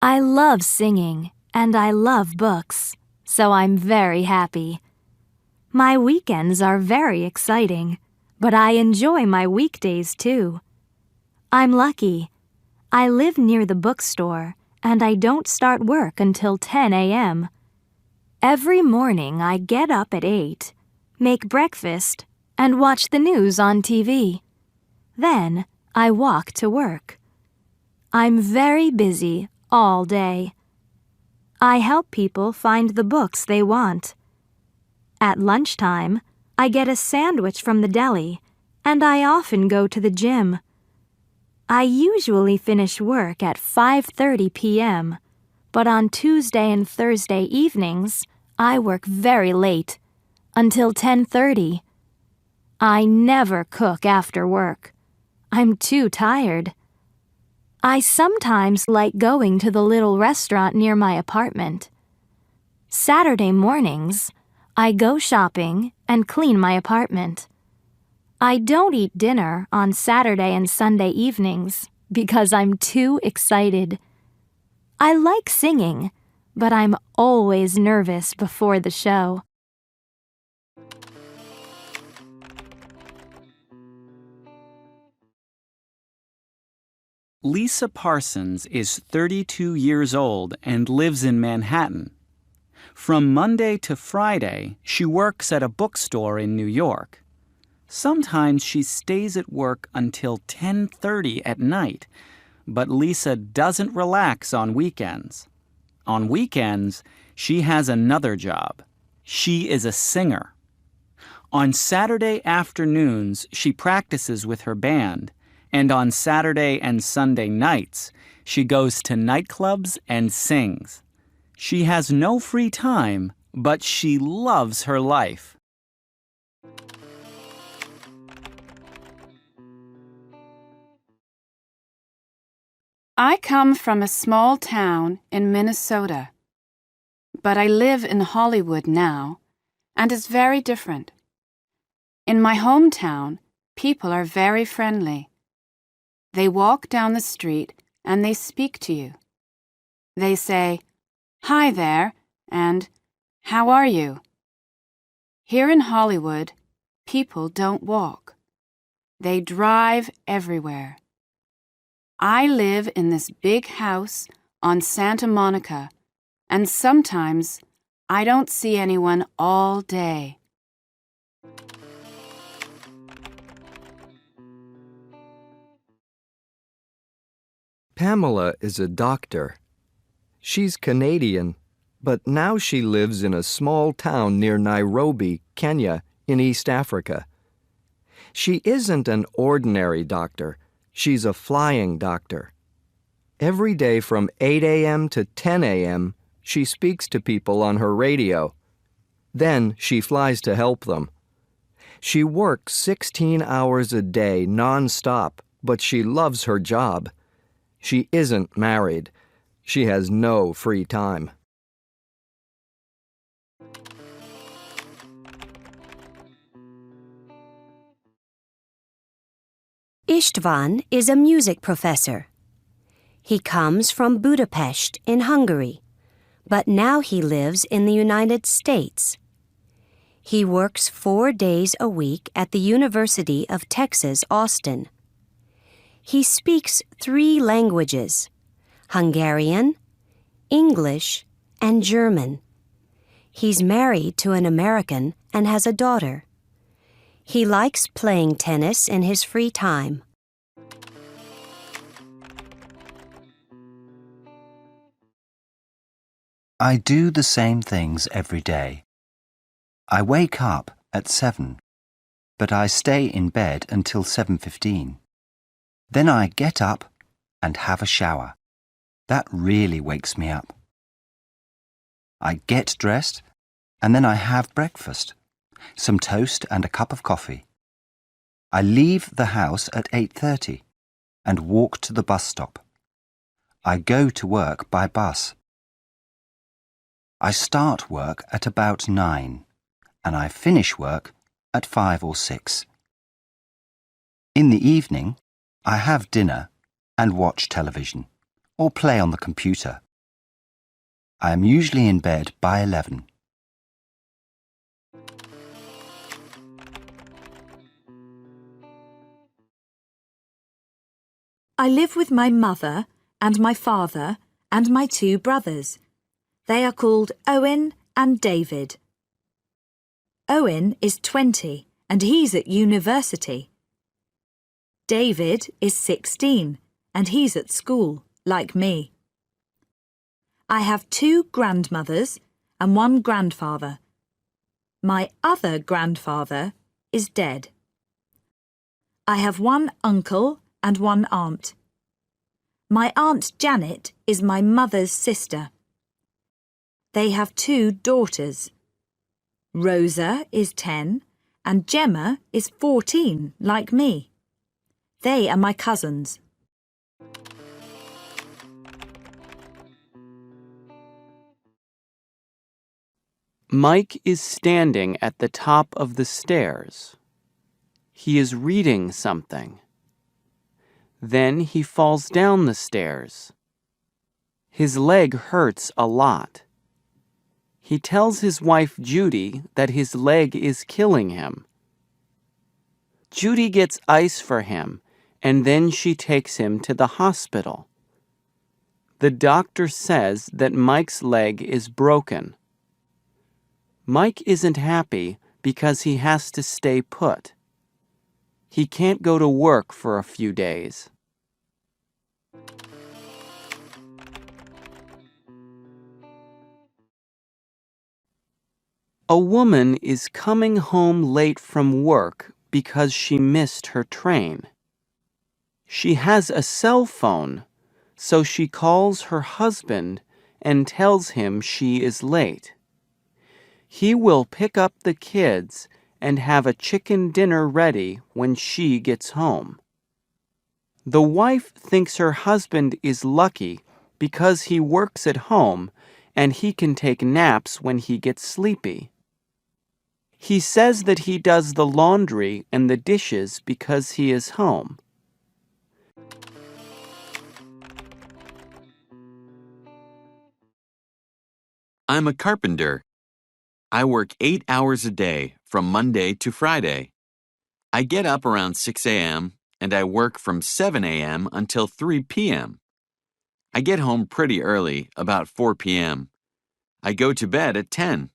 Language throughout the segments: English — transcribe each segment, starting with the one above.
I love singing and I love books, so I'm very happy. My weekends are very exciting, but I enjoy my weekdays too. I'm lucky. I live near the bookstore and I don't start work until 10 a.m. Every morning I get up at 8, make breakfast, and watch the news on TV. Then I walk to work. I'm very busy all day. I help people find the books they want. At lunchtime, I get a sandwich from the deli, and I often go to the gym. I usually finish work at 5:30 p.m., but on Tuesday and Thursday evenings, I work very late, until 10:30. I never cook after work. I'm too tired. I sometimes like going to the little restaurant near my apartment. Saturday mornings, I go shopping and clean my apartment. I don't eat dinner on Saturday and Sunday evenings because I'm too excited. I like singing, but I'm always nervous before the show. Lisa Parsons is 32 years old and lives in Manhattan. From Monday to Friday, she works at a bookstore in New York. Sometimes she stays at work until 10:30 at night, but Lisa doesn't relax on weekends. On weekends, she has another job. She is a singer. On Saturday afternoons, she practices with her band, and on Saturday and Sunday nights, she goes to nightclubs and sings. She has no free time, but she loves her life. I come from a small town in Minnesota, but I live in Hollywood now, and it's very different. In my hometown, people are very friendly. They walk down the street and they speak to you. They say, "Hi there," and "How are you?" Here in Hollywood, people don't walk. They drive everywhere. I live in this big house on Santa Monica, and sometimes I don't see anyone all day. Pamela is a doctor. She's Canadian, but now she lives in a small town near Nairobi, Kenya, in East Africa. She isn't an ordinary doctor. She's a flying doctor. Every day from 8 a.m. to 10 a.m., she speaks to people on her radio. Then she flies to help them. She works 16 hours a day non-stop, but she loves her job. She isn't married. She has no free time. István is a music professor. He comes from Budapest in Hungary, but now he lives in the United States. He works 4 days a week at the University of Texas, Austin. He speaks 3 languages: Hungarian, English, and German. He's married to an American and has a daughter. He likes playing tennis in his free time. I do the same things every day. I wake up at 7, but I stay in bed until 7:15. Then I get up and have a shower. That really wakes me up. I get dressed and then I have breakfast, some toast and a cup of coffee. I leave the house at 8:30 and walk to the bus stop. I go to work by bus. I start work at about 9 and I finish work at 5 or 6. In the evening, I have dinner and watch television or play on the computer. I am usually in bed by 11. I live with my mother and my father and my 2 brothers. They are called Owen and David. Owen is 20 and he's at university. David is 16 and he's at school, like me. I have 2 grandmothers and 1 grandfather. My other grandfather is dead. I have 1 uncle and 1 aunt. My Aunt Janet is my mother's sister. They have 2 daughters. Rosa is 10 and Gemma is 14, like me. They are my cousins. Mike is standing at the top of the stairs. He is reading something. Then he falls down the stairs. His leg hurts a lot. He tells his wife Judy that his leg is killing him. Judy gets ice for him, and then she takes him to the hospital. The doctor says that Mike's leg is broken. Mike isn't happy because he has to stay put. He can't go to work for a few days. A woman is coming home late from work because she missed her train. She has a cell phone, so she calls her husband and tells him she is late. He will pick up the kids and have a chicken dinner ready when she gets home. The wife thinks her husband is lucky because he works at home and he can take naps when he gets sleepy. He says that he does the laundry and the dishes because he is home. I'm a carpenter. I work 8 hours a day from Monday to Friday. I get up around 6 a.m. and I work from 7 a.m. until 3 p.m. I get home pretty early, about 4 p.m. I go to bed at 10.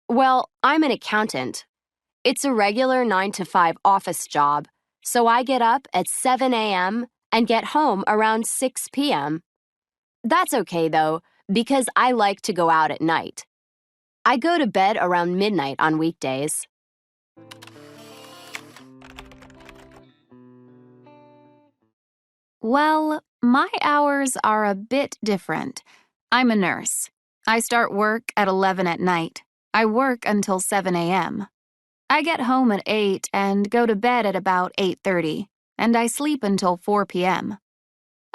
Well, I'm an accountant. It's a regular 9-to-5 office job, so I get up at 7 a.m. and get home around 6 p.m. That's okay, though, because I like to go out at night. I go to bed around midnight on weekdays. Well, my hours are a bit different. I'm a nurse. I start work at 11 at night. I work until 7 a.m. I get home at 8 and go to bed at about 8:30, and I sleep until 4 p.m.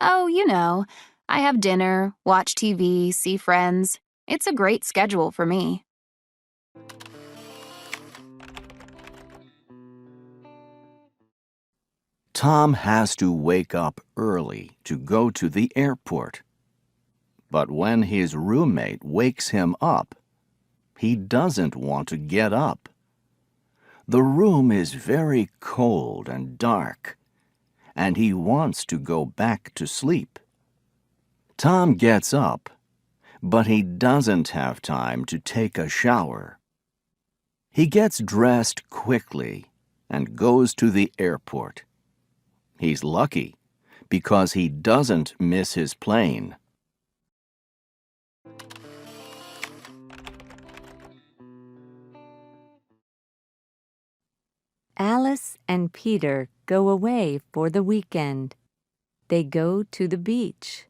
Oh, you know, I have dinner, watch TV, see friends. It's a great schedule for me. Tom has to wake up early to go to the airport. But when his roommate wakes him up, he doesn't want to get up. The room is very cold and dark, and he wants to go back to sleep. Tom gets up, but he doesn't have time to take a shower. He gets dressed quickly and goes to the airport. He's lucky because he doesn't miss his plane. Alice and Peter go away for the weekend. They go to the beach.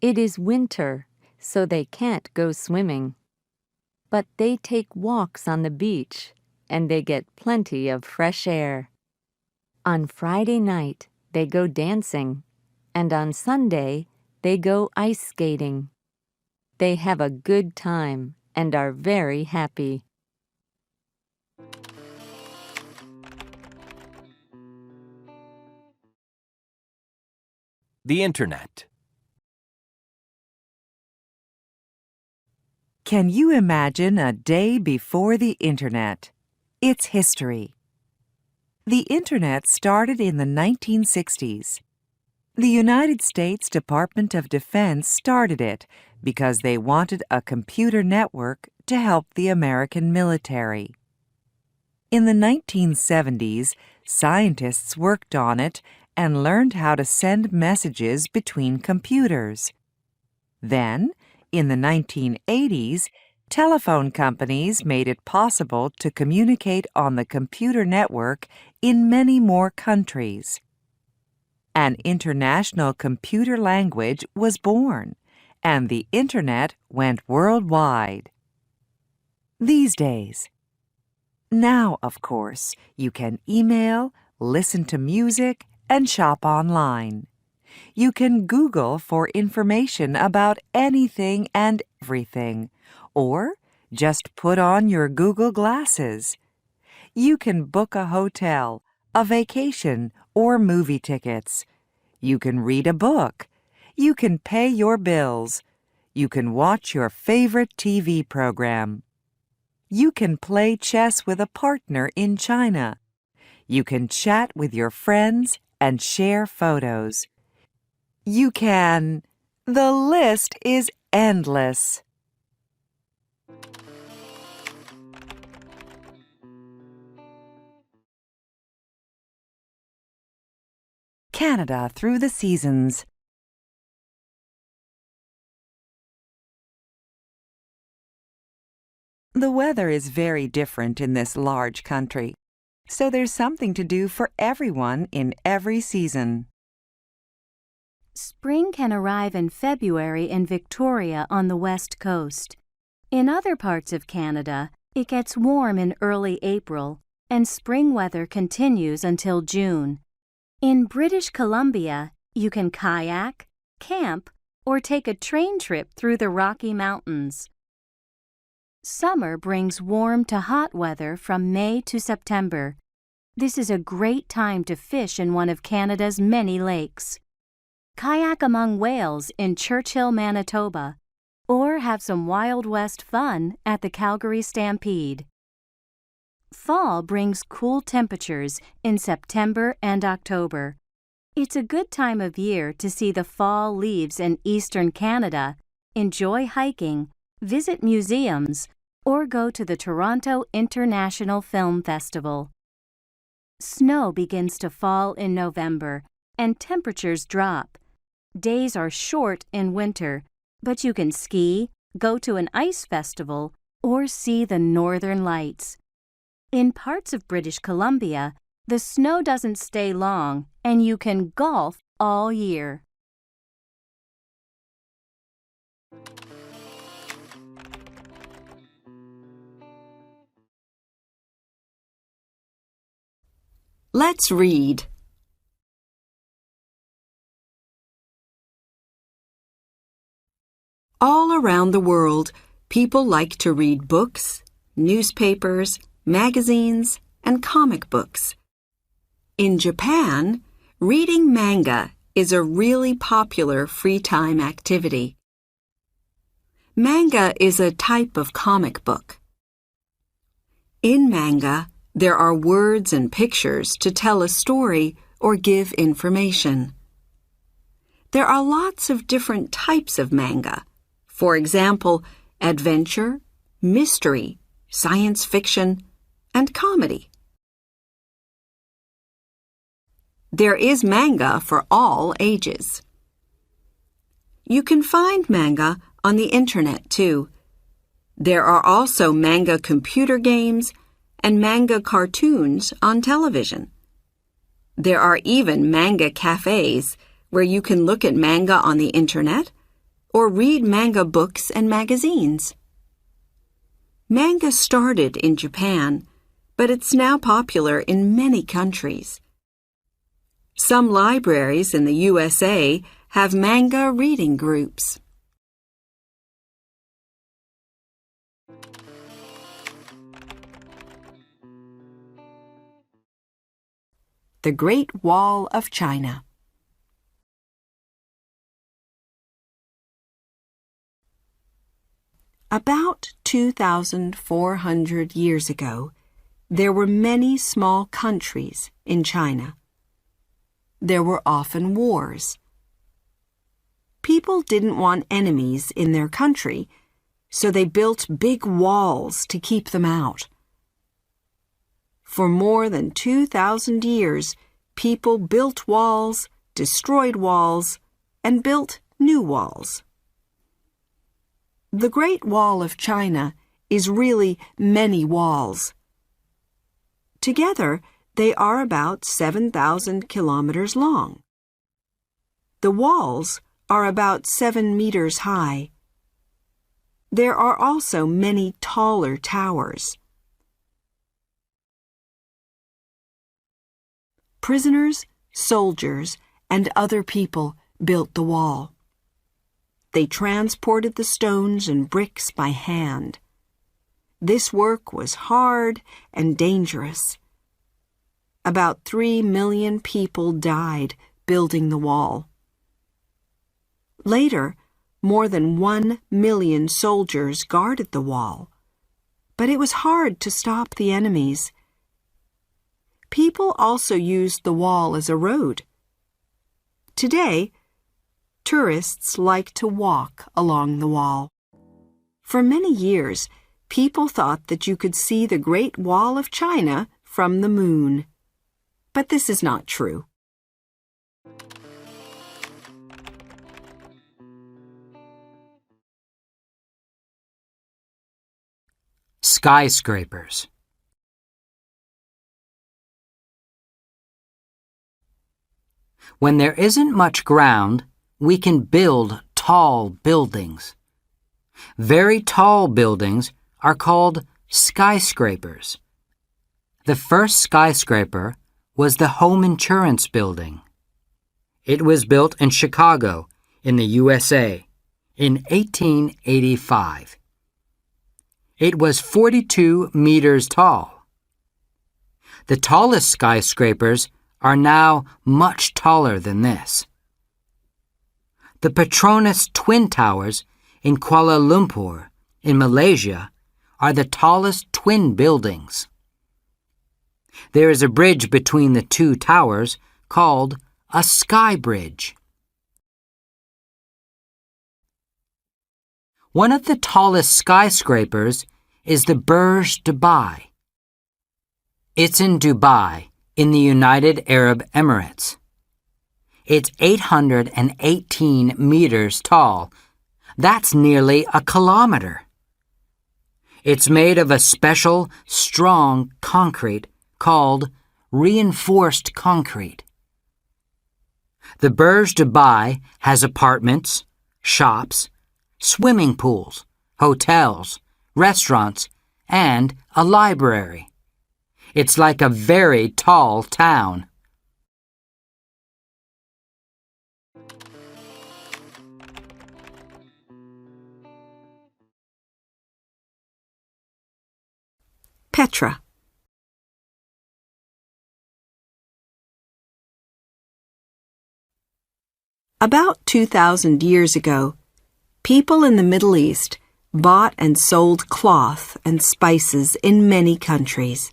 It is winter, so they can't go swimming. But they take walks on the beach, and they get plenty of fresh air. On Friday night, they go dancing, and on Sunday, they go ice skating. They have a good time and are very happy. The Internet. Can you imagine a day before the Internet? It's history. The Internet started in the 1960s. The United States Department of Defense started it because they wanted a computer network to help the American military. In the 1970s, scientists worked on it and learned how to send messages between computers. Then, in the 1980s, telephone companies made it possible to communicate on the computer network in many more countries. An international computer language was born, and the Internet went worldwide. These days. Now, of course, you can email, listen to music, and shop online. You can Google for information about anything and everything, or just put on your Google glasses. You can book a hotel, a vacation, or movie tickets. You can read a book. You can pay your bills. You can watch your favorite TV program. You can play chess with a partner in China. You can chat with your friends and share photos. You can... The list is endless. Canada through the seasons. The weather is very different in this large country, so there's something to do for everyone in every season. Spring can arrive in February in Victoria on the west coast. In other parts of Canada, it gets warm in early April, and spring weather continues until June. In British Columbia, you can kayak, camp, or take a train trip through the Rocky Mountains. Summer brings warm to hot weather from May to September. This is a great time to fish in one of Canada's many lakes. Kayak among whales in Churchill, Manitoba, or have some Wild West fun at the Calgary Stampede. Fall brings cool temperatures in September and October. It's a good time of year to see the fall leaves in eastern Canada, enjoy hiking, visit museums, or go to the Toronto International Film Festival. Snow begins to fall in November, and temperatures drop. Days are short in winter, but you can ski, go to an ice festival, or see the northern lights. In parts of British Columbia, the snow doesn't stay long, and you can golf all year. Let's read. All around the world, people like to read books, newspapers, magazines, and comic books. In Japan, reading manga is a really popular free time activity. Manga is a type of comic book. In manga, there are words and pictures to tell a story or give information. There are lots of different types of manga. For example, adventure, mystery, science fiction, and comedy. There is manga for all ages. You can find manga on the internet too. There are also manga computer games and manga cartoons on television. There are even manga cafes where you can look at manga on the internet or read manga books and magazines. Manga started in Japan, but it's now popular in many countries. Some libraries in the USA have manga reading groups. The Great Wall of China. About 2,400 years ago, there were many small countries in China. There were often wars. People didn't want enemies in their country, so they built big walls to keep them out. For more than 2,000 years, people built walls, destroyed walls, and built new walls. The Great Wall of China is really many walls. Together, they are about 7,000 kilometers long. The walls are about 7 meters high. There are also many taller towers. Prisoners, soldiers, and other people built the wall. They transported the stones and bricks by hand. This work was hard and dangerous. About 3 million people died building the wall. Later, more than 1 million soldiers guarded the wall, but it was hard to stop the enemies. People also used the wall as a road. Today, tourists like to walk along the wall. For many years, people thought that you could see the Great Wall of China from the moon. But this is not true. Skyscrapers. When there isn't much ground, we can build tall buildings. Very tall buildings are called skyscrapers. The first skyscraper was the home insurance building. It was built in Chicago, in the USA, in 1885. It was 42 meters tall. The tallest skyscrapers are now much taller than this. The Petronas Twin Towers in Kuala Lumpur, in Malaysia, are the tallest twin buildings. There is a bridge between the two towers called a sky bridge. One of the tallest skyscrapers is the Burj Dubai. It's in Dubai, in the United Arab Emirates. It's 818 meters tall. That's nearly a kilometer. It's made of a special, strong concrete called reinforced concrete. The Burj Dubai has apartments, shops, swimming pools, hotels, restaurants, and a library. It's like a very tall town. Petra. About 2,000 years ago, people in the Middle East bought and sold cloth and spices in many countries.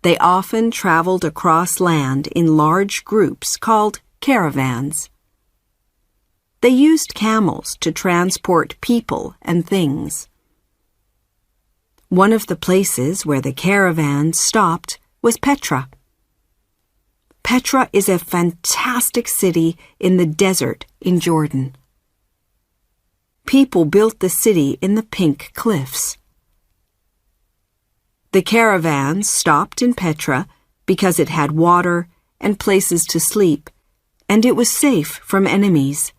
They often traveled across land in large groups called caravans. They used camels to transport people and things. One of the places where the caravans stopped was Petra. Petra is a fantastic city in the desert in Jordan. People built the city in the pink cliffs. The caravans stopped in Petra because it had water and places to sleep, and it was safe from enemies.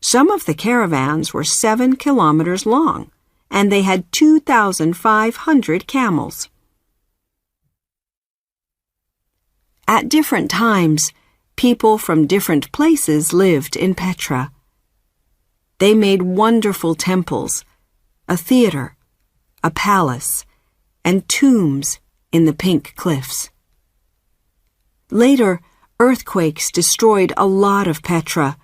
Some of the caravans were 7 kilometers long, and they had 2,500 camels. At different times, people from different places lived in Petra. They made wonderful temples, a theater, a palace, and tombs in the pink cliffs. Later, earthquakes destroyed a lot of Petra,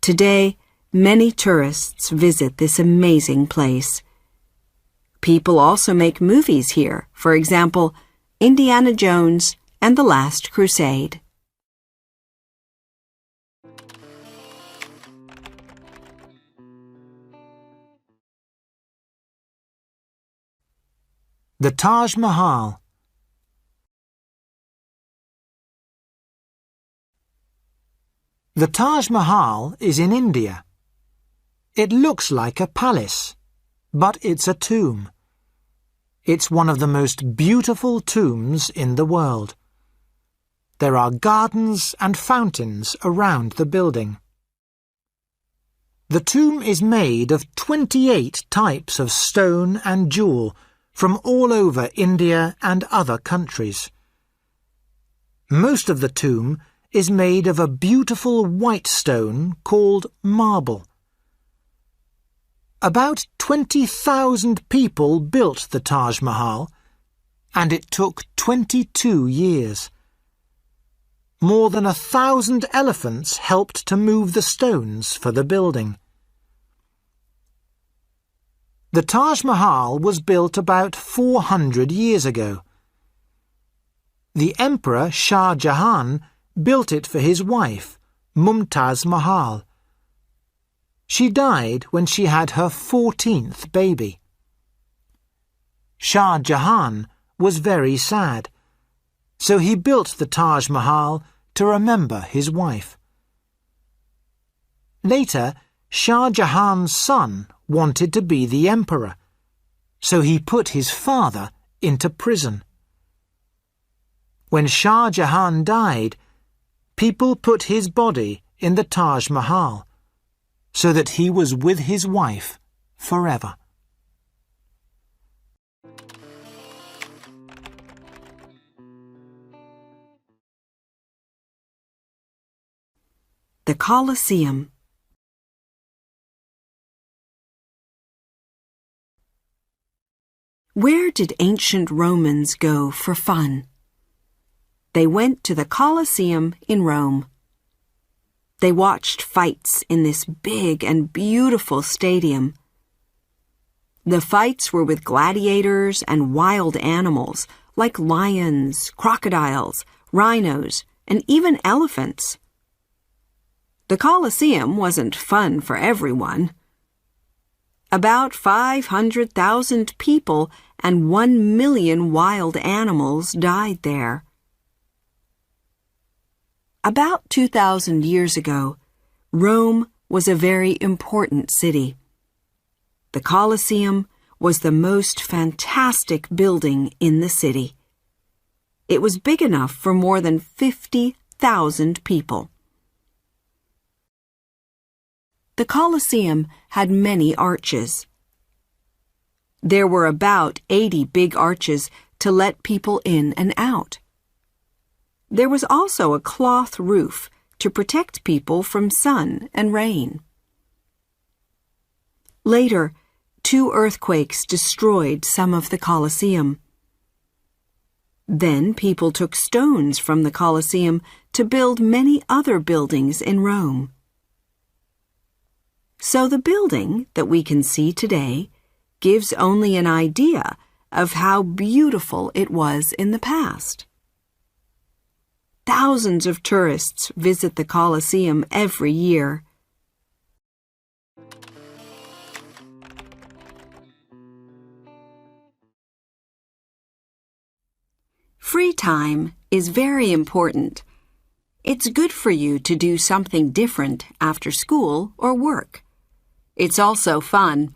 Today, many tourists visit this amazing place. People also make movies here, for example, Indiana Jones and the Last Crusade. The Taj Mahal. The Taj Mahal is in India. It looks like a palace, but it's a tomb. It's one of the most beautiful tombs in the world. There are gardens and fountains around the building. The tomb is made of 28 types of stone and jewel from all over India and other countries. Most of the tomb is made of a beautiful white stone called marble. About 20,000 people built the Taj Mahal, and it took 22 years. More than 1,000 elephants helped to move the stones for the building. The Taj Mahal was built about 400 years ago. The Emperor Shah Jahan built it for his wife, Mumtaz Mahal. She died when she had her 14th baby. Shah Jahan was very sad, so he built the Taj Mahal to remember his wife. Later, Shah Jahan's son wanted to be the emperor, so he put his father into prison. When Shah Jahan died, people put his body in the Taj Mahal, so that he was with his wife forever. The Colosseum. Where did ancient Romans go for fun? They went to the Colosseum in Rome. They watched fights in this big and beautiful stadium. The fights were with gladiators and wild animals like lions, crocodiles, rhinos, and even elephants. The Colosseum wasn't fun for everyone. About 500,000 people and 1 million wild animals died there. About 2,000 years ago, Rome was a very important city. The Colosseum was the most fantastic building in the city. It was big enough for more than 50,000 people. The Colosseum had many arches. There were about 80 big arches to let people in and out. There was also a cloth roof to protect people from sun and rain. Later, 2 earthquakes destroyed some of the Colosseum. Then people took stones from the Colosseum to build many other buildings in Rome. So the building that we can see today gives only an idea of how beautiful it was in the past. Thousands of tourists visit the Colosseum every year. Free time is very important. It's good for you to do something different after school or work. It's also fun.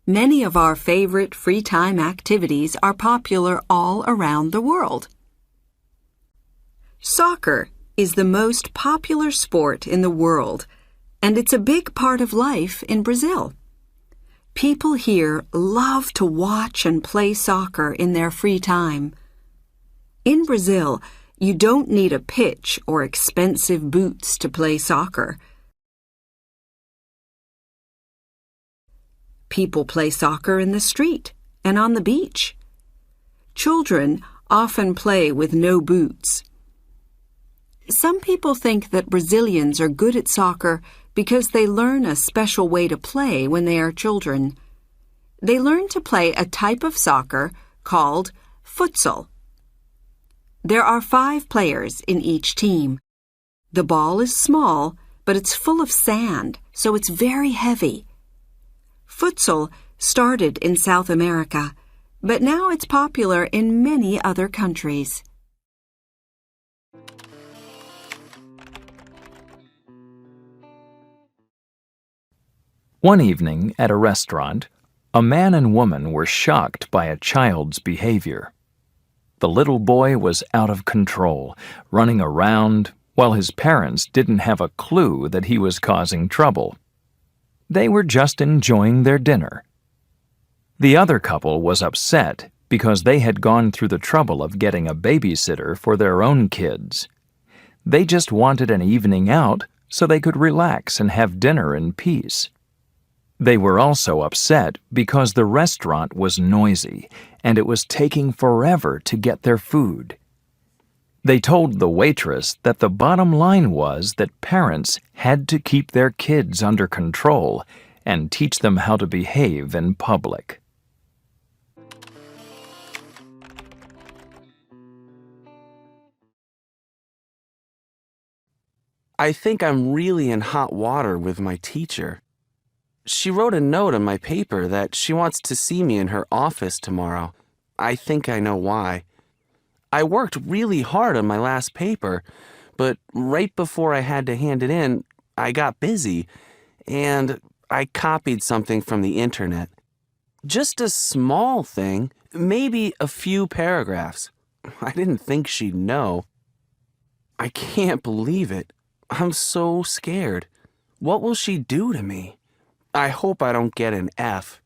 Many of our favorite free time activities are popular all around the world. Soccer is the most popular sport in the world, and it's a big part of life in Brazil. People here love to watch and play soccer in their free time. In Brazil, you don't need a pitch or expensive boots to play soccer. People play soccer in the street and on the beach. Children often play with no boots. Some people think that Brazilians are good at soccer because they learn a special way to play when they are children. They learn to play a type of soccer called futsal. There are 5 players in each team. The ball is small, but it's full of sand, so it's very heavy. Futsal started in South America, but now it's popular in many other countries. One evening at a restaurant, a man and woman were shocked by a child's behavior. The little boy was out of control, running around, while his parents didn't have a clue that he was causing trouble. They were just enjoying their dinner. The other couple was upset because they had gone through the trouble of getting a babysitter for their own kids. They just wanted an evening out so they could relax and have dinner in peace. They were also upset because the restaurant was noisy and it was taking forever to get their food. They told the waitress that the bottom line was that parents had to keep their kids under control and teach them how to behave in public. I think I'm really in hot water with my teacher. She wrote a note on my paper that she wants to see me in her office tomorrow. I think I know why. I worked really hard on my last paper, but right before I had to hand it in, I got busy, and I copied something from the internet. Just a small thing, maybe a few paragraphs. I didn't think she'd know. I can't believe it. I'm so scared. What will she do to me? I hope I don't get an F.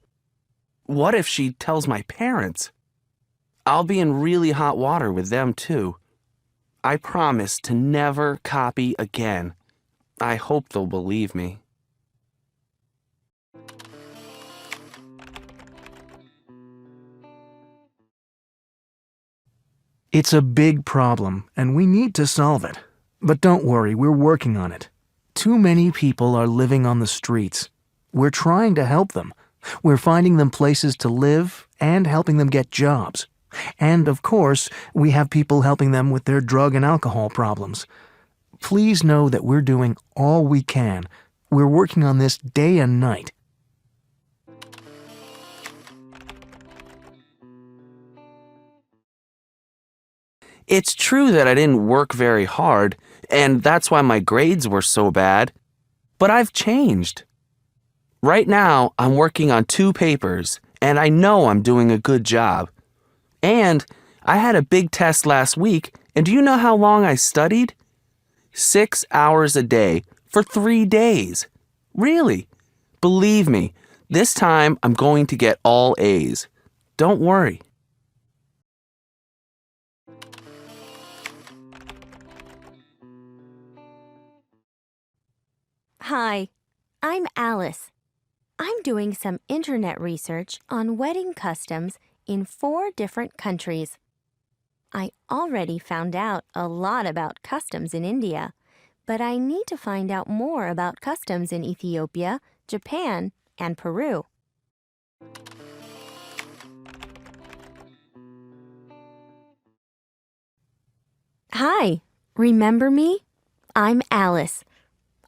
What if she tells my parents? I'll be in really hot water with them too. I promise to never copy again. I hope they'll believe me. It's a big problem, and we need to solve it. But don't worry, we're working on it. Too many people are living on the streets. We're trying to help them. We're finding them places to live and helping them get jobs. And, of course, we have people helping them with their drug and alcohol problems. Please know that we're doing all we can. We're working on this day and night. It's true that I didn't work very hard, and that's why my grades were so bad. But I've changed. Right now, I'm working on 2 papers, and I know I'm doing a good job. And I had a big test last week, and do you know how long I studied? 6 hours a day for 3 days. Really? Believe me, this time I'm going to get all A's. Don't worry. Hi, I'm Alice. I'm doing some internet research on wedding customs in 4 different countries. I already found out a lot about customs in India, but I need to find out more about customs in Ethiopia, Japan, and Peru. Hi, remember me? I'm Alice.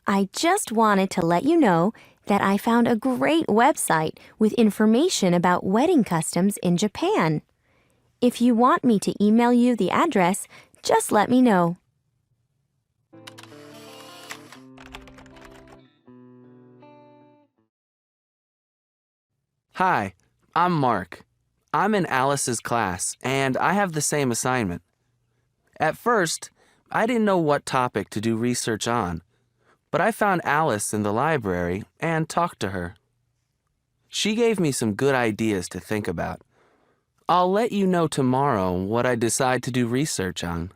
I just wanted to let you know that I found a great website with information about wedding customs in Japan. If you want me to email you the address, just let me know. Hi, I'm Mark. I'm in Alice's class, and I have the same assignment. At first, I didn't know what topic to do research on, but I found Alice in the library and talked to her. She gave me some good ideas to think about. I'll let you know tomorrow what I decide to do research on.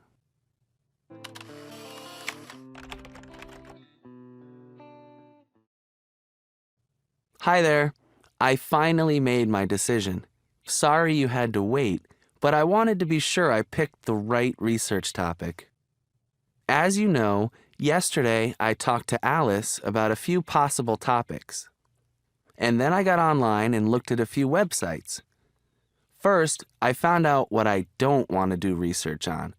Hi there. I finally made my decision. Sorry you had to wait, but I wanted to be sure I picked the right research topic. As you know, Yesterday, I talked to Alice about a few possible topics. And then I got online and looked at a few websites. First, I found out what I don't want to do research on.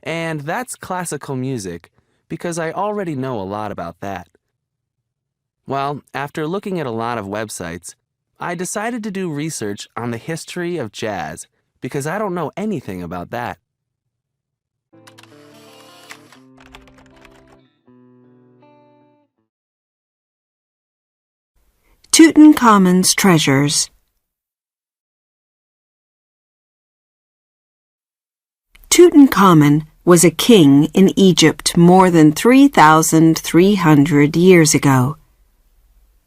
And that's classical music, because I already know a lot about that. Well, after looking at a lot of websites, I decided to do research on the history of jazz, because I don't know anything about that. Tutankhamun's treasures. Tutankhamun was a king in Egypt more than 3,300 years ago.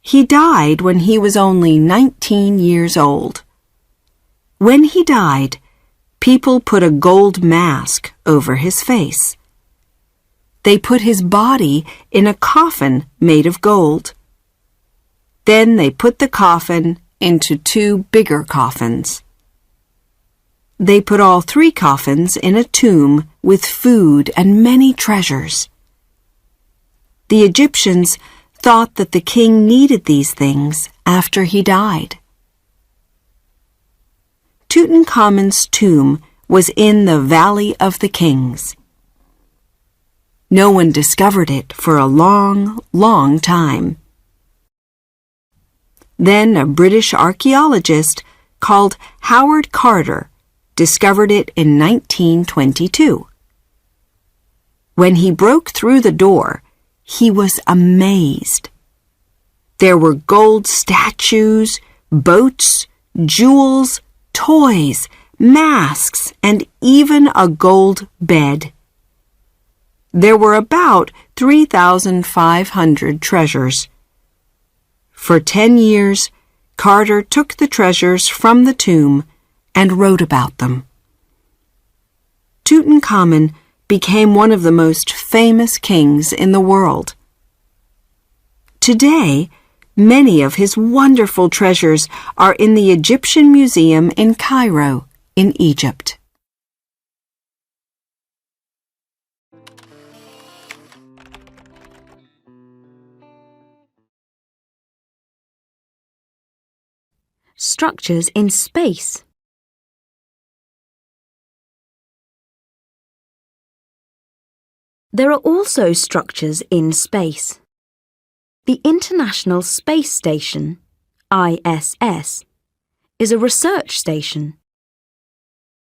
He died when he was only 19 years old. When he died, people put a gold mask over his face. They put his body in a coffin made of gold. Then they put the coffin into 2 bigger coffins. They put all 3 coffins in a tomb with food and many treasures. The Egyptians thought that the king needed these things after he died. Tutankhamun's tomb was in the Valley of the Kings. No one discovered it for a long, long time. Then a British archaeologist called Howard Carter discovered it in 1922. When he broke through the door, he was amazed. There were gold statues, boats, jewels, toys, masks, and even a gold bed. There were about 3,500 treasures. For 10 years, Carter took the treasures from the tomb and wrote about them. Tutankhamun became one of the most famous kings in the world. Today, many of his wonderful treasures are in the Egyptian Museum in Cairo, in Egypt. Structures in space. There are also structures in space. The International Space Station, ISS, is a research station.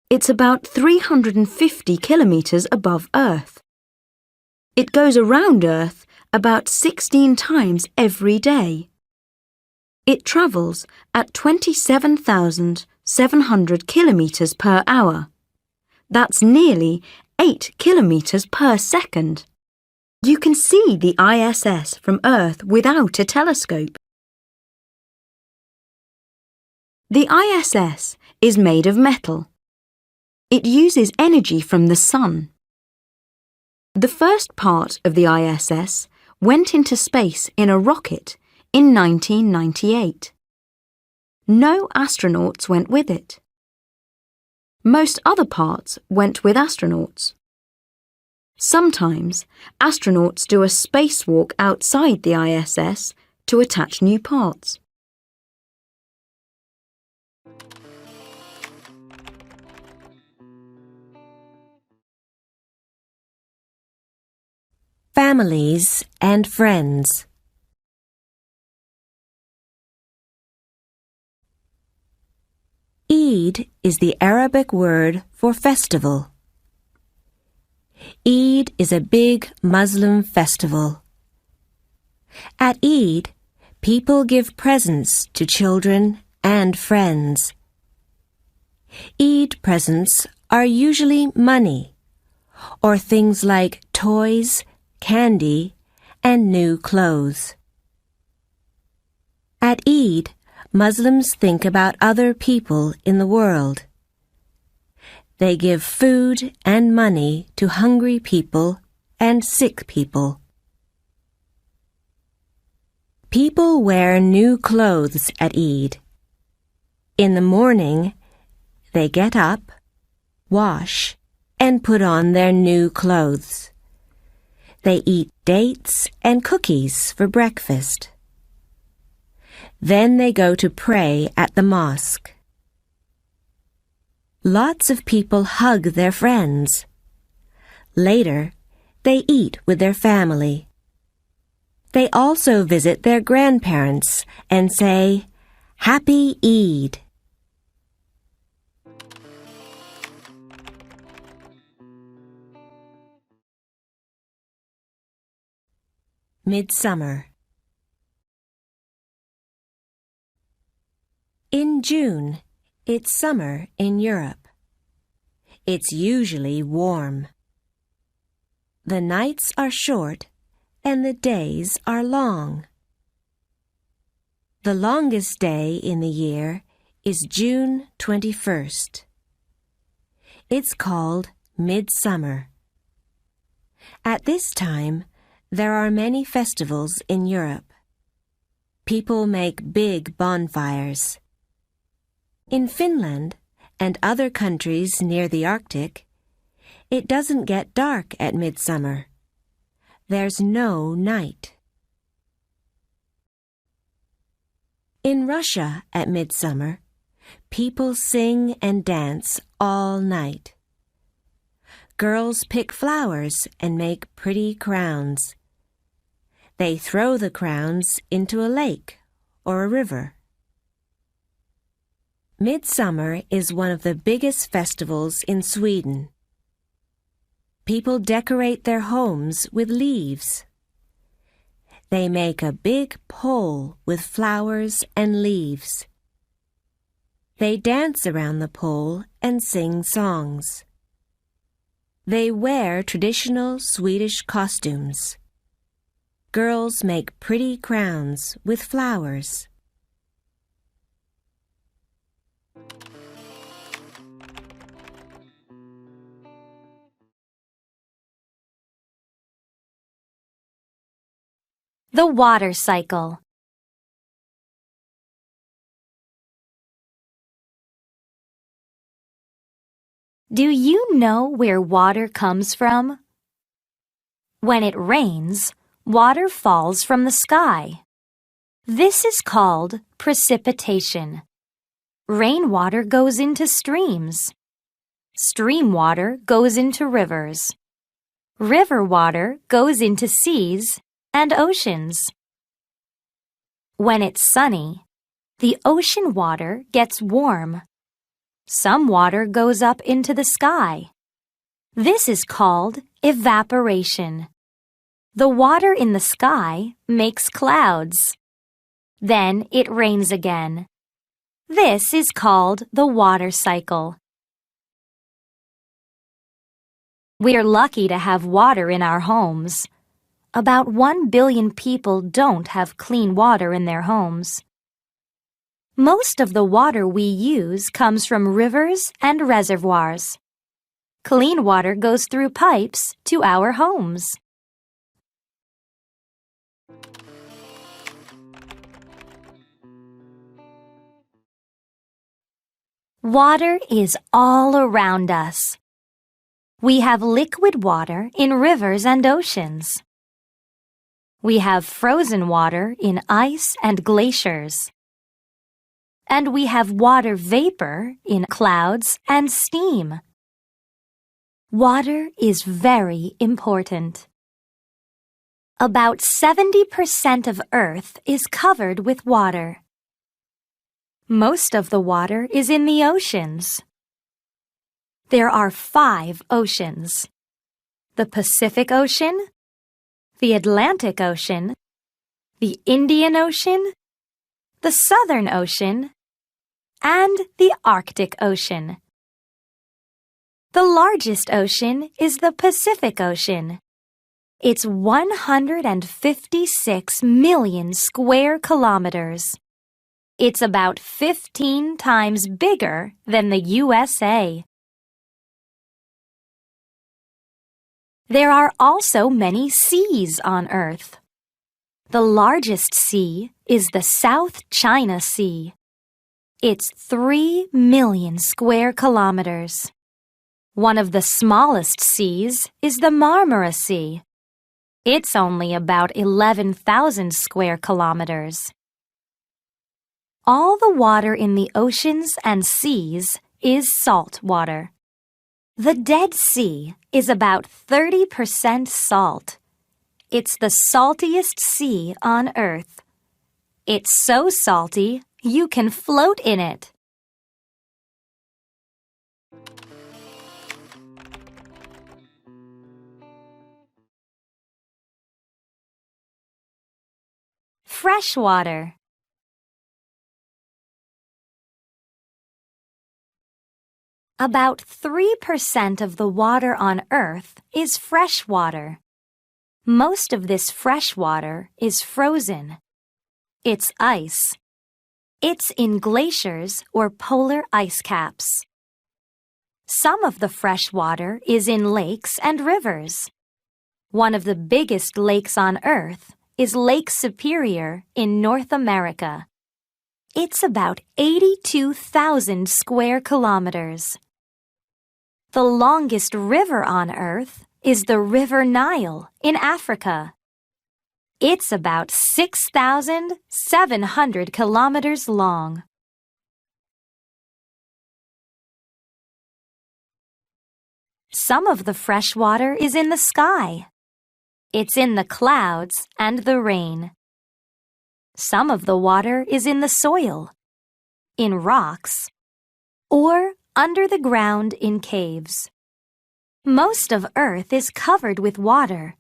It's about 350 kilometers above Earth. It goes around Earth about 16 times every day. It travels at 27,700 kilometers per hour. That's nearly 8 kilometers per second. You can see the ISS from Earth without a telescope. The ISS is made of metal. It uses energy from the sun. The first part of the ISS went into space in a rocket in 1998. No astronauts went with it. Most other parts went with astronauts. Sometimes, astronauts do a spacewalk outside the ISS to attach new parts. Families and friends. Eid is the Arabic word for festival. Eid is a big Muslim festival. At Eid, people give presents to children and friends. Eid presents are usually money, or things like toys, candy, and new clothes. At Eid, Muslims think about other people in the world. They give food and money to hungry people and sick people. People wear new clothes at Eid. In the morning, they get up, wash, and put on their new clothes. They eat dates and cookies for breakfast. Then they go to pray at the mosque. Lots of people hug their friends. Later, they eat with their family. They also visit their grandparents and say, Happy Eid. Midsummer. In June, it's summer in Europe. It's usually warm. The nights are short and the days are long. The longest day in the year is June 21st. It's called midsummer. At this time, there are many festivals in Europe. People make big bonfires. In Finland and other countries near the Arctic, it doesn't get dark at midsummer. There's no night. In Russia at midsummer, people sing and dance all night. Girls pick flowers and make pretty crowns. They throw the crowns into a lake or a river. Midsummer is one of the biggest festivals in Sweden. People decorate their homes with leaves. They make a big pole with flowers and leaves. They dance around the pole and sing songs. They wear traditional Swedish costumes. Girls make pretty crowns with flowers. The water cycle. Do you know where water comes from? When it rains, water falls from the sky. This is called precipitation. Rainwater goes into streams. Stream water goes into rivers. River water goes into seas and oceans. When it's sunny, the ocean water gets warm. Some water goes up into the sky. This is called evaporation. The water in the sky makes clouds. Then it rains again. This is called the water cycle. We're lucky to have water in our homes. About 1 billion people don't have clean water in their homes. Most of the water we use comes from rivers and reservoirs. Clean water goes through pipes to our homes. Water is all around us. We have liquid water in rivers and oceans. We have frozen water in ice and glaciers. And we have water vapor in clouds and steam. Water is very important. About 70% of Earth is covered with water. Most of the water is in the oceans. There are 5 oceans: the Pacific Ocean, the Atlantic Ocean, the Indian Ocean, the Southern Ocean, and the Arctic Ocean. The largest ocean is the Pacific Ocean. It's 156 million square kilometers. It's about 15 times bigger than the USA. There are also many seas on Earth. The largest sea is the South China Sea. It's 3 million square kilometers. One of the smallest seas is the Marmara Sea. It's only about 11,000 square kilometers. All the water in the oceans and seas is salt water. The Dead Sea is about 30% salt. It's the saltiest sea on Earth. It's so salty, you can float in it. Fresh water. About 3% of the water on Earth is fresh water. Most of this fresh water is frozen. It's ice. It's in glaciers or polar ice caps. Some of the fresh water is in lakes and rivers. One of the biggest lakes on Earth is Lake Superior in North America. It's about 82,000 square kilometers. The longest river on Earth is the River Nile in Africa. It's about 6,700 kilometers long. Some of the fresh water is in the sky. It's in the clouds and the rain. Some of the water is in the soil, in rocks, or under the ground in caves. Most of Earth is covered with water,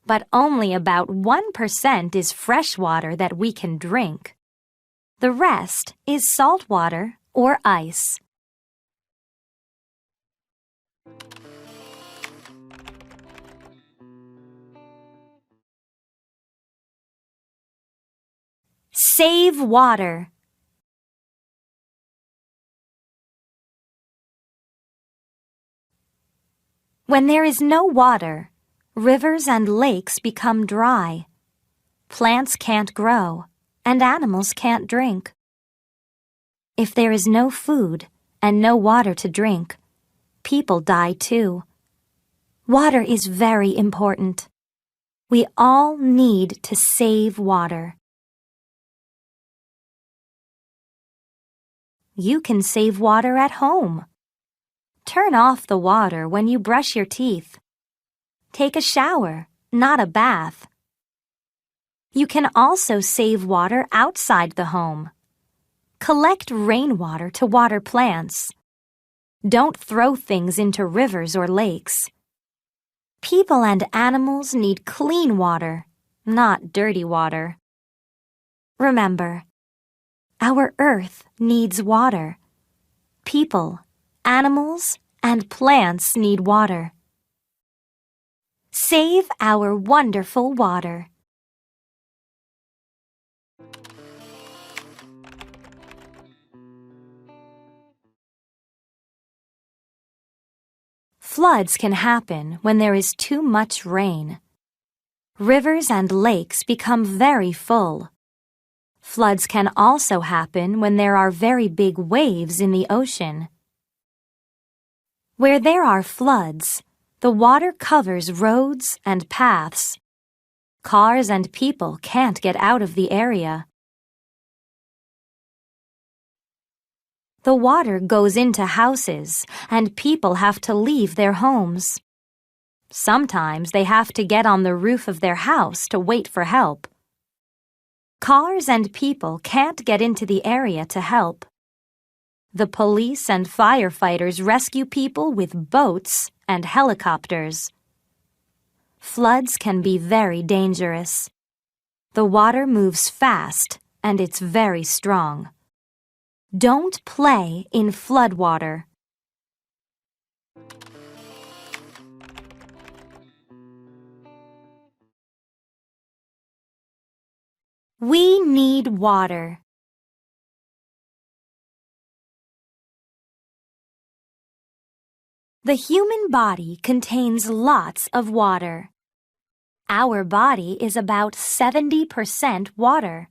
but only about 1% is fresh water that we can drink. The rest is salt water or ice. Save water. When there is no water, rivers and lakes become dry. Plants can't grow, and animals can't drink. If there is no food and no water to drink, people die too. Water is very important. We all need to save water. You can save water at home. Turn off the water when you brush your teeth. Take a shower, not a bath. You can also save water outside the home. Collect rainwater to water plants. Don't throw things into rivers or lakes. People and animals need clean water, not dirty water. Remember, our Earth needs water. People, animals, and plants need water. Save our wonderful water. Floods can happen when there is too much rain. Rivers and lakes become very full. Floods can also happen when there are very big waves in the ocean. Where there are floods, the water covers roads and paths. Cars and people can't get out of the area. The water goes into houses, and people have to leave their homes. Sometimes they have to get on the roof of their house to wait for help. Cars and people can't get into the area to help. The police and firefighters rescue people with boats and helicopters. Floods can be very dangerous. The water moves fast and it's very strong. Don't play in flood water. We need water. The human body contains lots of water. Our body is about 70% water.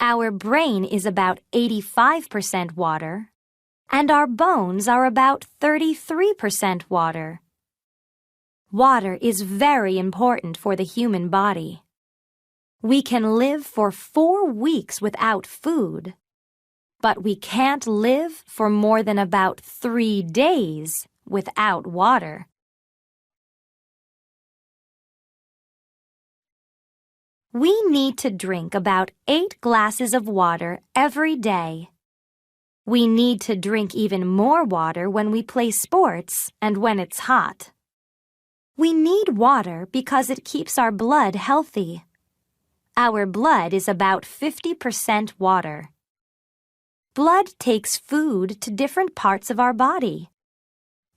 Our brain is about 85% water, and our bones are about 33% water. Water is very important for the human body. We can live for 4 weeks without food, but we can't live for more than about 3 days without water. We need to drink about 8 glasses of water every day. We need to drink even more water when we play sports and when it's hot. We need water because it keeps our blood healthy. Our blood is about 50% water. Blood takes food to different parts of our body.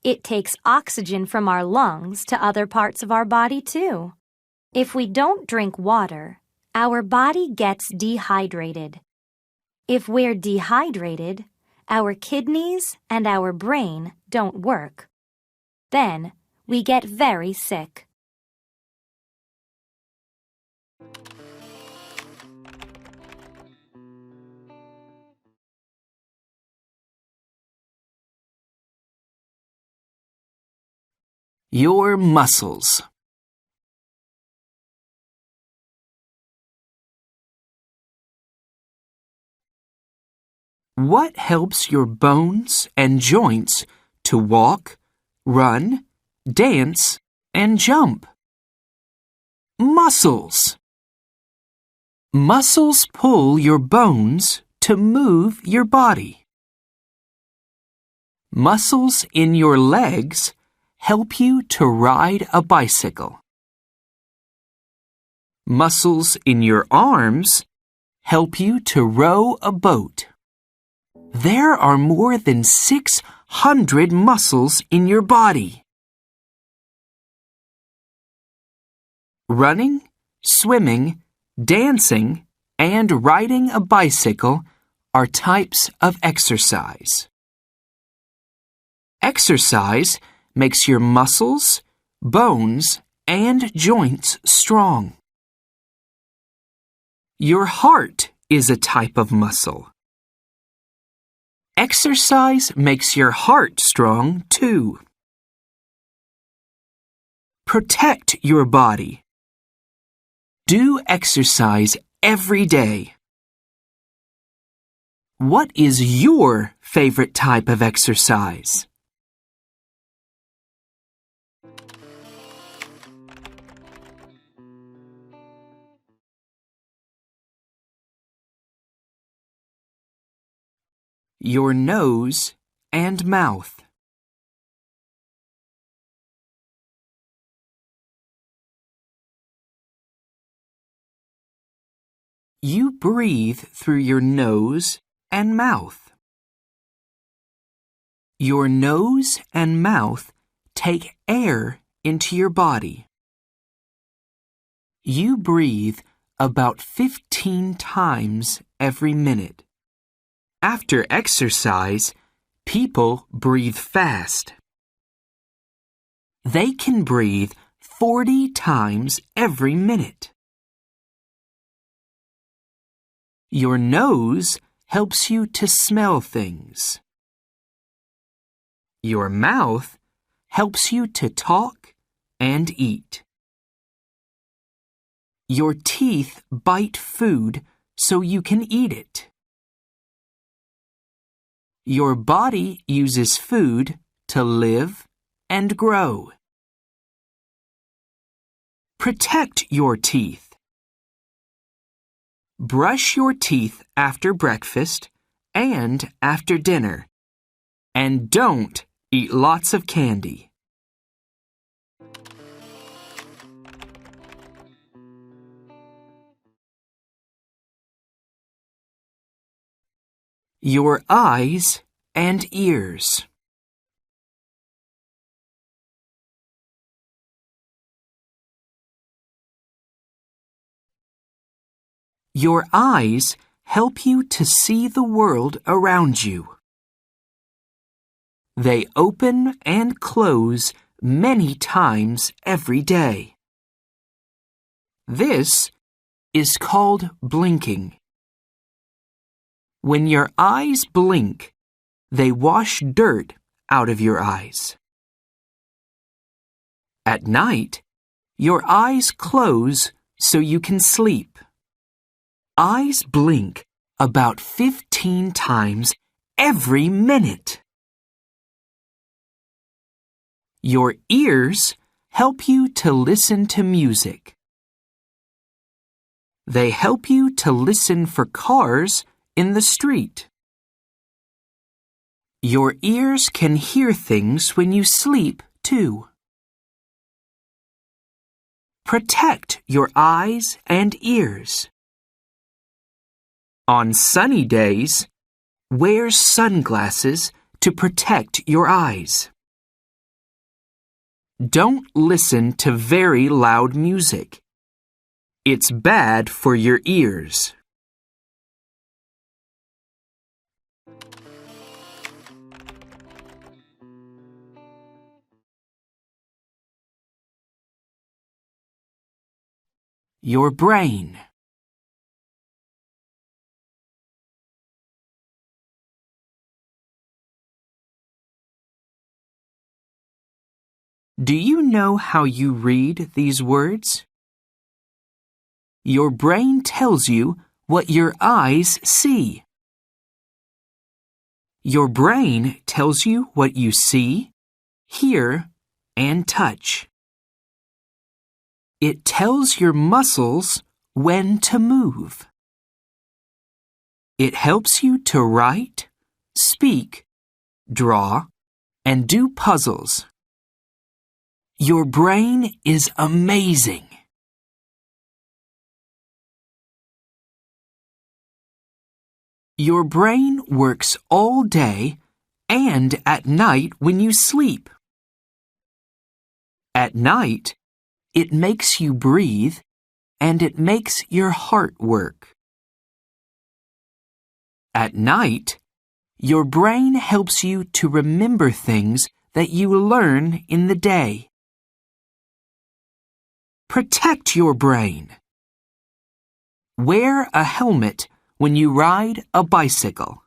It takes oxygen from our lungs to other parts of our body too. If we don't drink water, our body gets dehydrated. If we're dehydrated, our kidneys and our brain don't work. Then, we get very sick. Your muscles. What helps your bones and joints to walk, run, dance, and jump? Muscles. Muscles pull your bones to move your body. Muscles in your legs help you to ride a bicycle. Muscles in your arms help you to row a boat. There are more than 600 muscles in your body. Running, swimming, dancing, and riding a bicycle are types of exercise. Exercise makes your muscles, bones, and joints strong. Your heart is a type of muscle. Exercise makes your heart strong too. Protect your body. Do exercise every day. What is your favorite type of exercise? Your nose and mouth. You breathe through your nose and mouth. Your nose and mouth take air into your body. You breathe about 15 times every minute. After exercise, people breathe fast. They can breathe 40 times every minute. Your nose helps you to smell things. Your mouth helps you to talk and eat. Your teeth bite food so you can eat it. Your body uses food to live and grow. Protect your teeth. Brush your teeth after breakfast and after dinner. And don't eat lots of candy. Your eyes and ears. Your eyes help you to see the world around you. They open and close many times every day. This is called blinking. When your eyes blink, they wash dirt out of your eyes. At night, your eyes close so you can sleep. Eyes blink about 15 times every minute. Your ears help you to listen to music. They help you to listen for cars in the street. Your ears can hear things when you sleep, too. Protect your eyes and ears. On sunny days, wear sunglasses to protect your eyes. Don't listen to very loud music. It's bad for your ears. Your brain. Do you know how you read these words? Your brain tells you what your eyes see. Your brain tells you what you see, hear, and touch. It tells your muscles when to move. It helps you to write, speak, draw, and do puzzles. Your brain is amazing. Your brain works all day and at night when you sleep. At night, it makes you breathe and it makes your heart work. At night, your brain helps you to remember things that you learn in the day. Protect your brain. Wear a helmet when you ride a bicycle.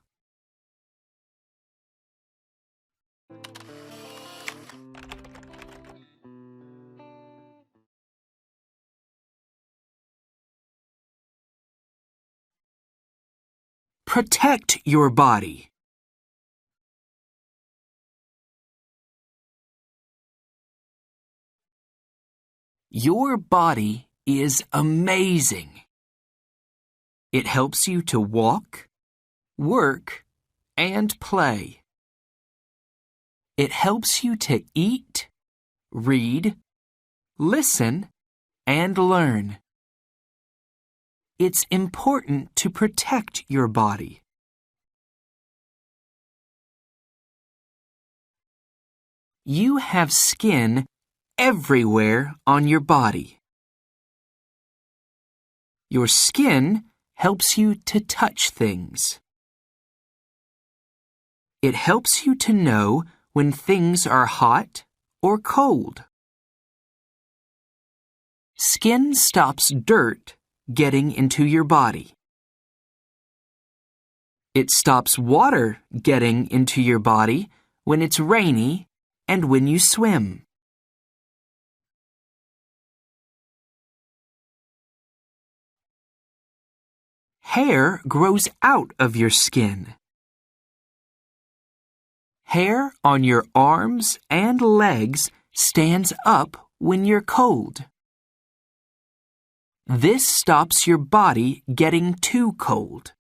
Protect your body. Your body is amazing. It helps you to walk, work, and play. It helps you to eat, read, listen, and learn. It's important to protect your body. You have skin everywhere on your body. Your skin helps you to touch things. It helps you to know when things are hot or cold. Skin stops dirt getting into your body. It stops water getting into your body when it's rainy and when you swim. Hair grows out of your skin. Hair on your arms and legs stands up when you're cold. This stops your body getting too cold.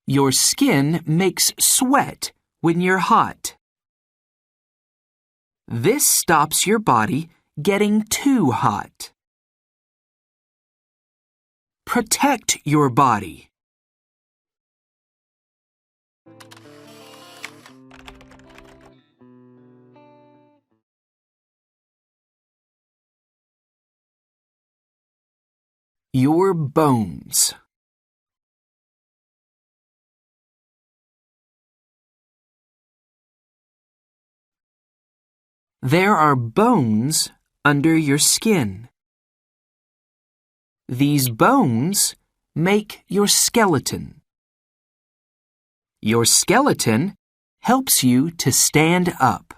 Your skin makes sweat when you're hot. This stops your body getting too hot. Protect your body. Your bones. There are bones under your skin. These bones make your skeleton. Your skeleton helps you to stand up.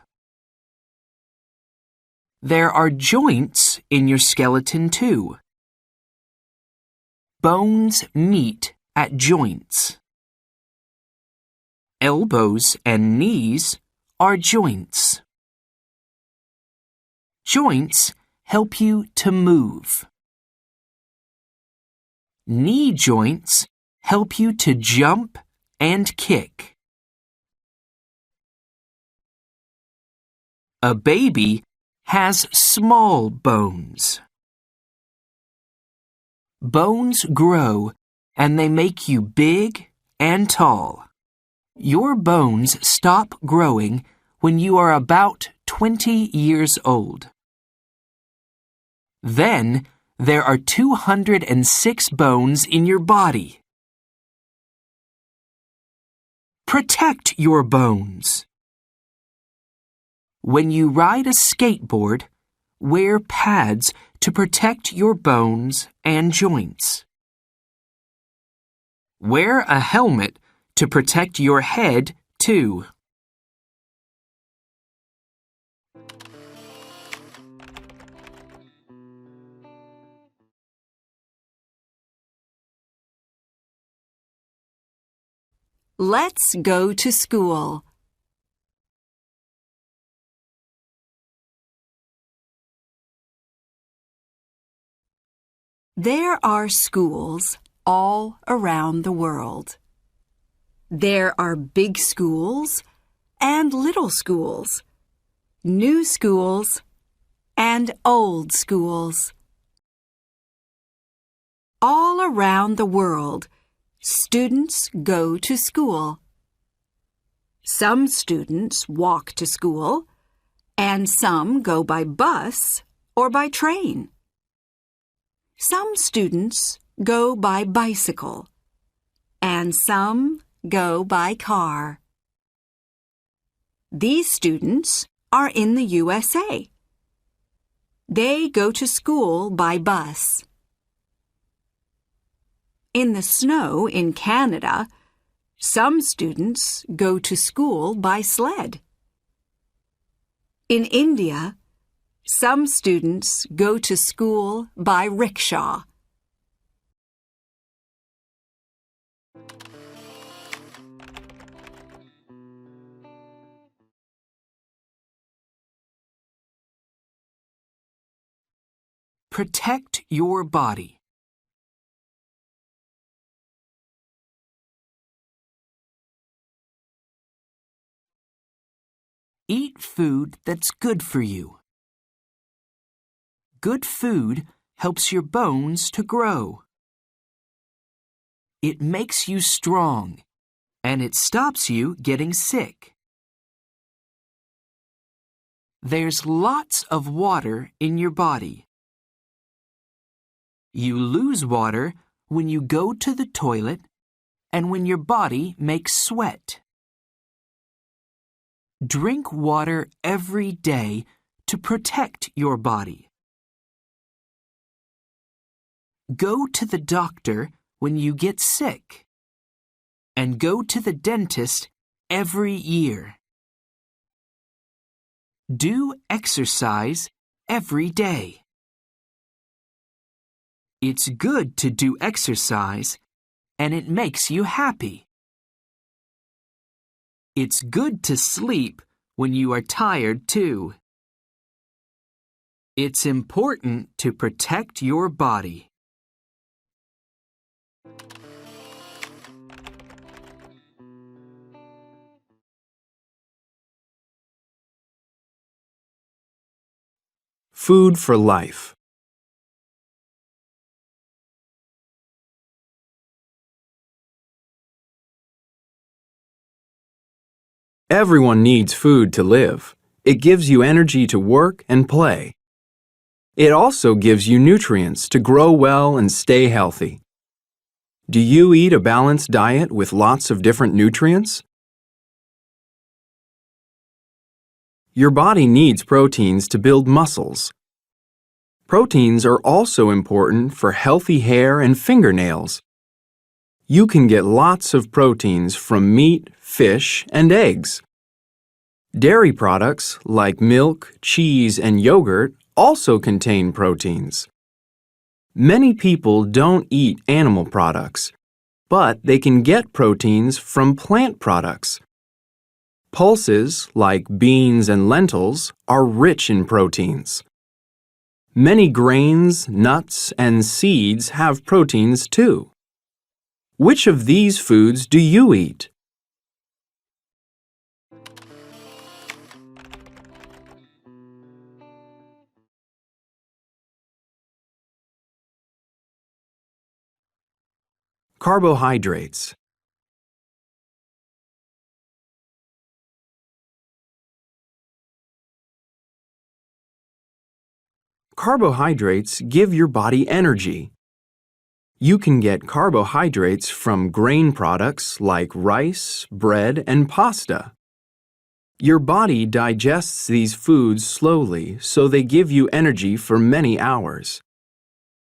There are joints in your skeleton too. Bones meet at joints. Elbows and knees are joints. Joints help you to move. Knee joints help you to jump and kick. A baby has small bones. Bones grow and they make you big and tall. Your bones stop growing when you are about 20 years old. Then there are 206 bones in your body. Protect your bones. When you ride a skateboard, wear pads to protect your bones and joints. Wear a helmet to protect your head, too. Let's go to school. There are schools all around the world. There are big schools and little schools, new schools and old schools. All around the world, students go to school. Some students walk to school, and some go by bus or by train. Some students go by bicycle, and some go by car. These students are in the USA. They go to school by bus. In the snow in Canada, some students go to school by sled. In India, some students go to school by rickshaw. Protect your body. Eat food that's good for you. Good food helps your bones to grow. It makes you strong, and it stops you getting sick. There's lots of water in your body. You lose water when you go to the toilet and when your body makes sweat. Drink water every day to protect your body. Go to the doctor when you get sick, and go to the dentist every year. Do exercise every day. It's good to do exercise, and it makes you happy. It's good to sleep when you are tired, too. It's important to protect your body. Food for life. Everyone needs food to live. It gives you energy to work and play. It also gives you nutrients to grow well and stay healthy. Do you eat a balanced diet with lots of different nutrients? Your body needs proteins to build muscles. Proteins are also important for healthy hair and fingernails. You can get lots of proteins from meat, fish, and eggs. Dairy products like milk, cheese, and yogurt also contain proteins. Many people don't eat animal products, but they can get proteins from plant products. Pulses, like beans and lentils, are rich in proteins. Many grains, nuts, and seeds have proteins too. Which of these foods do you eat? Carbohydrates. Carbohydrates give your body energy. You can get carbohydrates from grain products like rice, bread, and pasta. Your body digests these foods slowly, so they give you energy for many hours.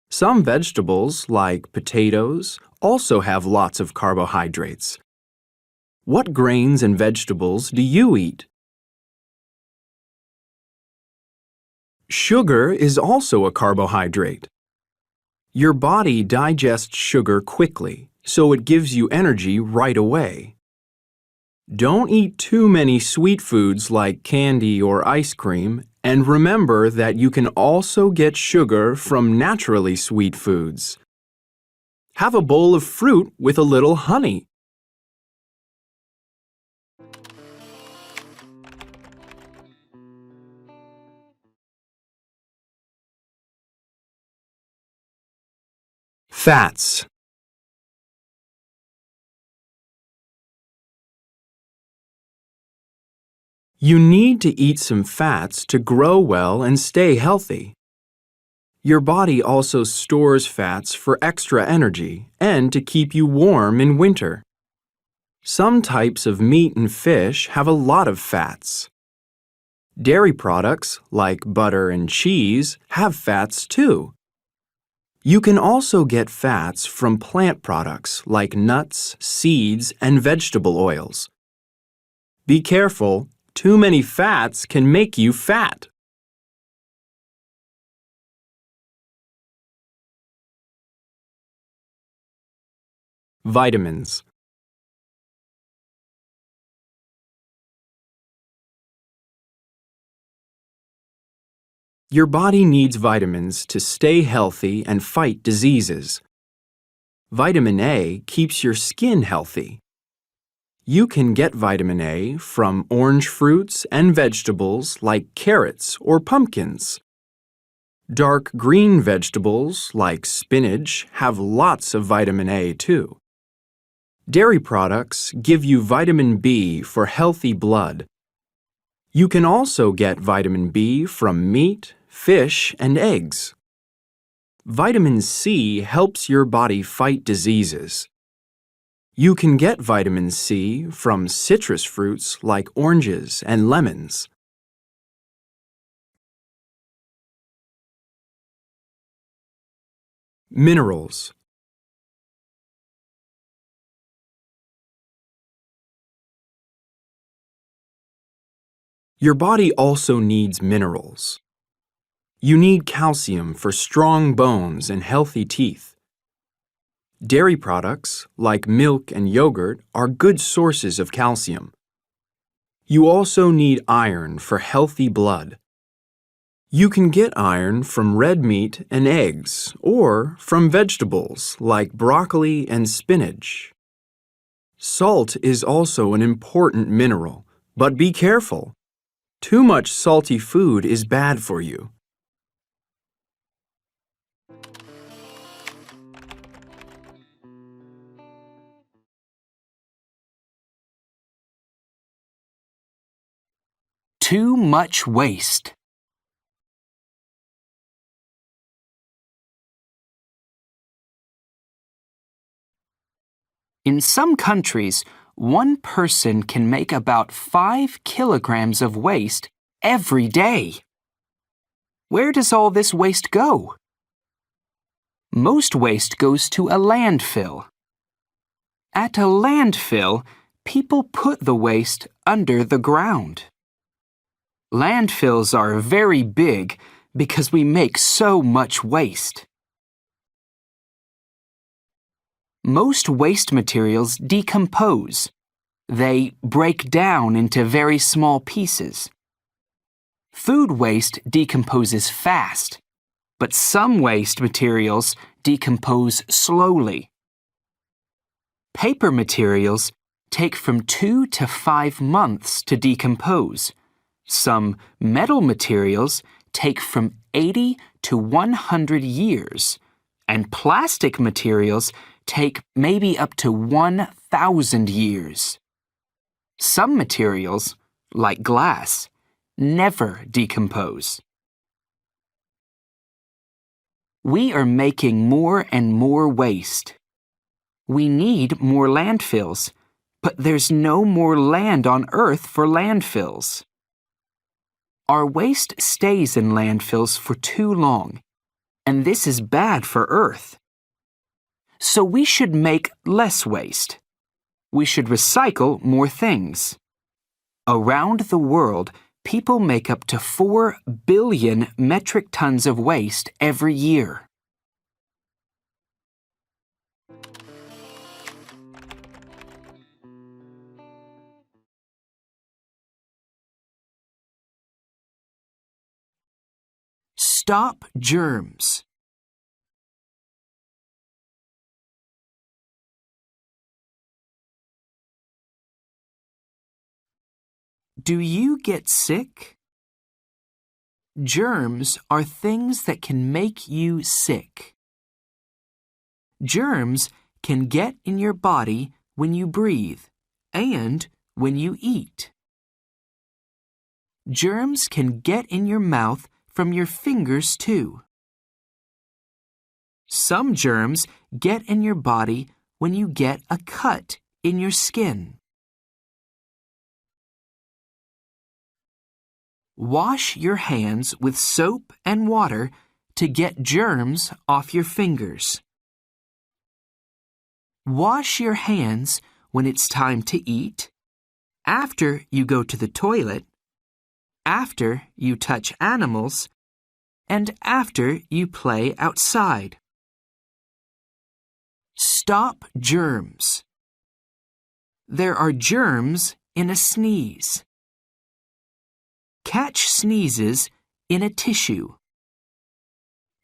Some vegetables, like potatoes, also have lots of carbohydrates. What grains and vegetables do you eat? Sugar is also a carbohydrate. Your body digests sugar quickly, so it gives you energy right away. Don't eat too many sweet foods like candy or ice cream, and remember that you can also get sugar from naturally sweet foods. Have a bowl of fruit with a little honey. Fats. You need to eat some fats to grow well and stay healthy. Your body also stores fats for extra energy and to keep you warm in winter. Some types of meat and fish have a lot of fats. Dairy products, like butter and cheese, have fats too. You can also get fats from plant products like nuts, seeds, and vegetable oils. Be careful, too many fats can make you fat. Vitamins. Your body needs vitamins to stay healthy and fight diseases. Vitamin A keeps your skin healthy. You can get vitamin A from orange fruits and vegetables like carrots or pumpkins. Dark green vegetables like spinach have lots of vitamin A too. Dairy products give you vitamin B for healthy blood. You can also get vitamin B from meat, fish, and eggs. Vitamin C helps your body fight diseases. You can get vitamin C from citrus fruits like oranges and lemons. Minerals. Your body also needs minerals. You need calcium for strong bones and healthy teeth. Dairy products, like milk and yogurt, are good sources of calcium. You also need iron for healthy blood. You can get iron from red meat and eggs, or from vegetables like broccoli and spinach. Salt is also an important mineral, but be careful. Too much salty food is bad for you. Too much waste. In some countries, one person can make about 5 kilograms of waste every day. Where does all this waste go? Most waste goes to a landfill. At a landfill, people put the waste under the ground. Landfills are very big because we make so much waste. Most waste materials decompose. They break down into very small pieces. Food waste decomposes fast, but some waste materials decompose slowly. Paper materials take from 2 to 5 months to decompose. Some metal materials take from 80 to 100 years, and plastic materials take maybe up to 1,000 years. Some materials, like glass, never decompose. We are making more and more waste. We need more landfills, but there's no more land on Earth for landfills. Our waste stays in landfills for too long, and this is bad for Earth. So we should make less waste. We should recycle more things. Around the world, people make up to 4 billion metric tons of waste every year. Stop germs. Do you get sick? Germs are things that can make you sick. Germs can get in your body when you breathe and when you eat. Germs can get in your mouth from your fingers too. Some germs get in your body when you get a cut in your skin. Wash your hands with soap and water to get germs off your fingers. Wash your hands when it's time to eat, after you go to the toilet, after you touch animals, and after you play outside. Stop germs. There are germs in a sneeze. Catch sneezes in a tissue.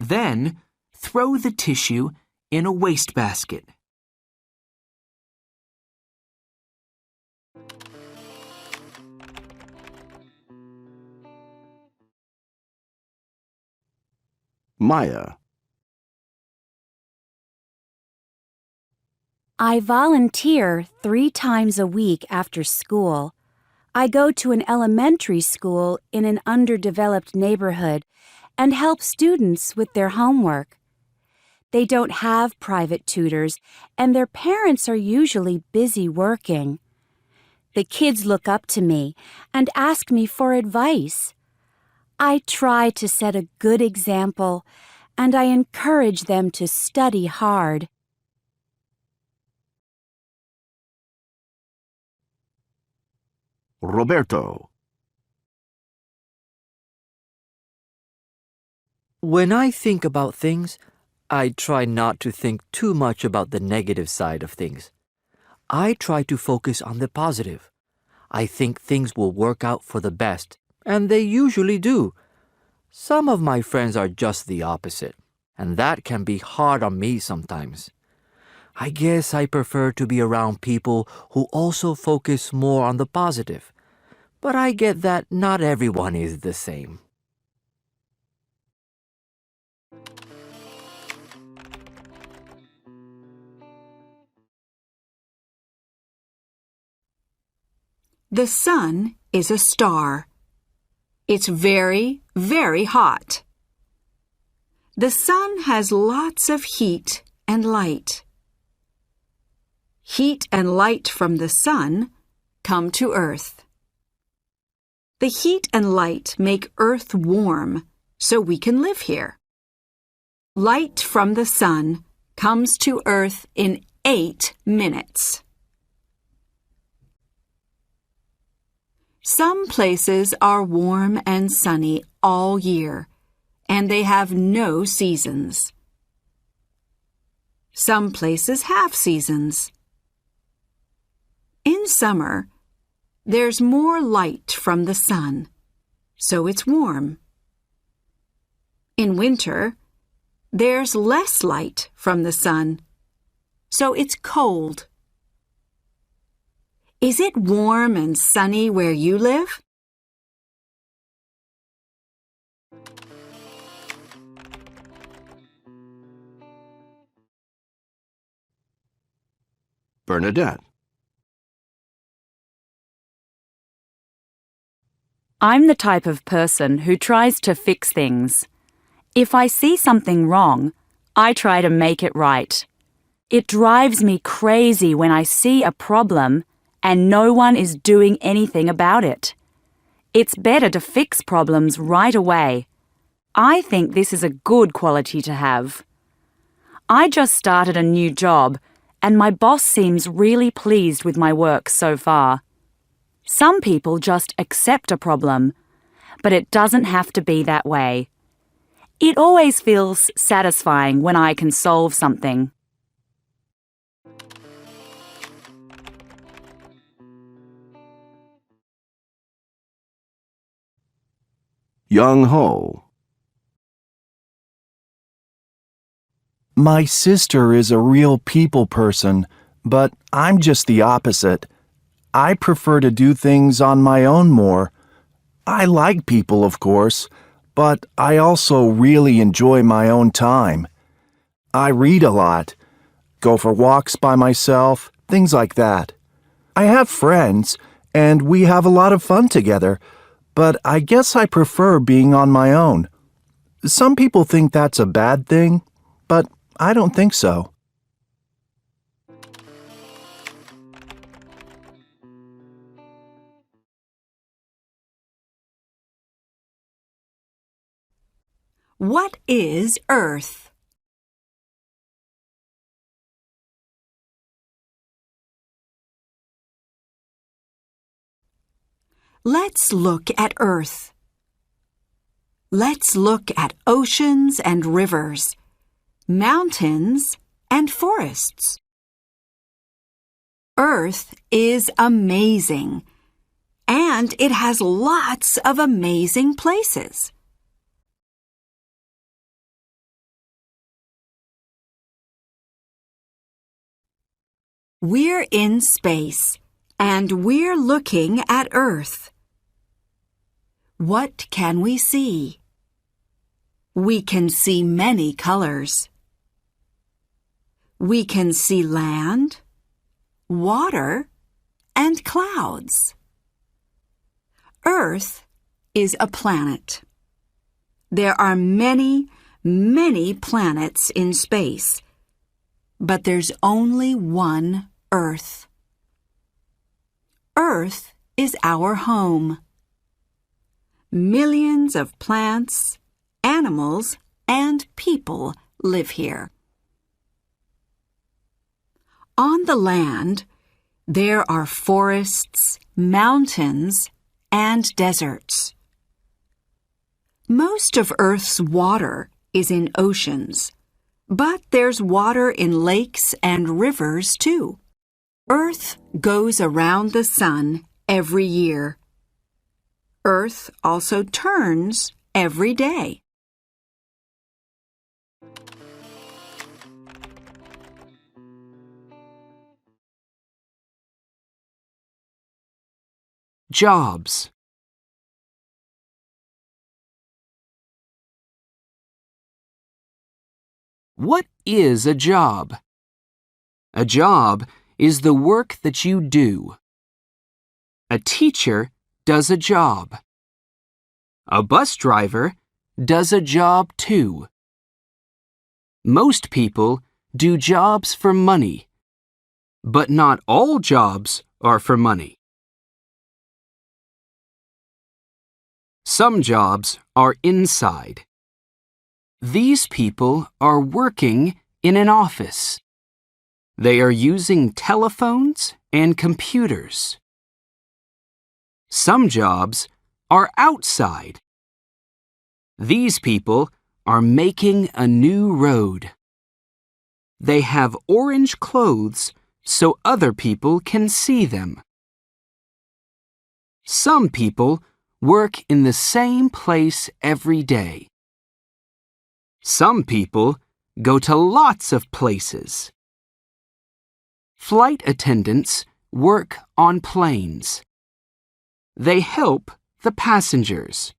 Then throw the tissue in a wastebasket. Maya. I volunteer 3 times a week after school. I go to an elementary school in an underdeveloped neighborhood and help students with their homework. They don't have private tutors, and their parents are usually busy working. The kids look up to me and ask me for advice. I try to set a good example, and I encourage them to study hard. Roberto. When I think about things, I try not to think too much about the negative side of things. I try to focus on the positive. I think things will work out for the best, and they usually do. Some of my friends are just the opposite, and that can be hard on me sometimes. I guess I prefer to be around people who also focus more on the positive. But I get that not everyone is the same. The sun is a star. It's very, very hot. The sun has lots of heat and light. Heat and light from the sun come to Earth. The heat and light make Earth warm, so we can live here. Light from the sun comes to Earth in 8 minutes. Some places are warm and sunny all year, and they have no seasons. Some places have seasons. In summer, there's more light from the sun, so it's warm. In winter, there's less light from the sun, so it's cold. Is it warm and sunny where you live? Bernadette. I'm the type of person who tries to fix things. If I see something wrong, I try to make it right. It drives me crazy when I see a problem and no one is doing anything about it. It's better to fix problems right away. I think this is a good quality to have. I just started a new job and my boss seems really pleased with my work so far. Some people just accept a problem, but it doesn't have to be that way. It always feels satisfying when I can solve something. Young Ho. My sister is a real people person, but I'm just the opposite. I prefer to do things on my own more. I like people, of course, but I also really enjoy my own time. I read a lot, go for walks by myself, things like that. I have friends, and we have a lot of fun together, but I guess I prefer being on my own. Some people think that's a bad thing, but I don't think so. What is Earth? Let's look at Earth. Let's look at oceans and rivers, mountains and forests. Earth is amazing, and it has lots of amazing places. We're in space, and we're looking at Earth. What can we see? We can see many colors. We can see land, water, and clouds. Earth is a planet. There are many, many planets in space, but there's only one Earth. Earth is our home. Millions of plants, animals, and people live here. On the land, there are forests, mountains, and deserts. Most of Earth's water is in oceans, but there's water in lakes and rivers too. Earth goes around the sun every year. Earth also turns every day. Jobs. What is a job? A job is the work that you do. A teacher does a job. A bus driver does a job too. Most people do jobs for money, but not all jobs are for money. Some jobs are inside. These people are working in an office. They are using telephones and computers. Some jobs are outside. These people are making a new road. They have orange clothes so other people can see them. Some people work in the same place every day. Some people go to lots of places. Flight attendants work on planes. They help the passengers.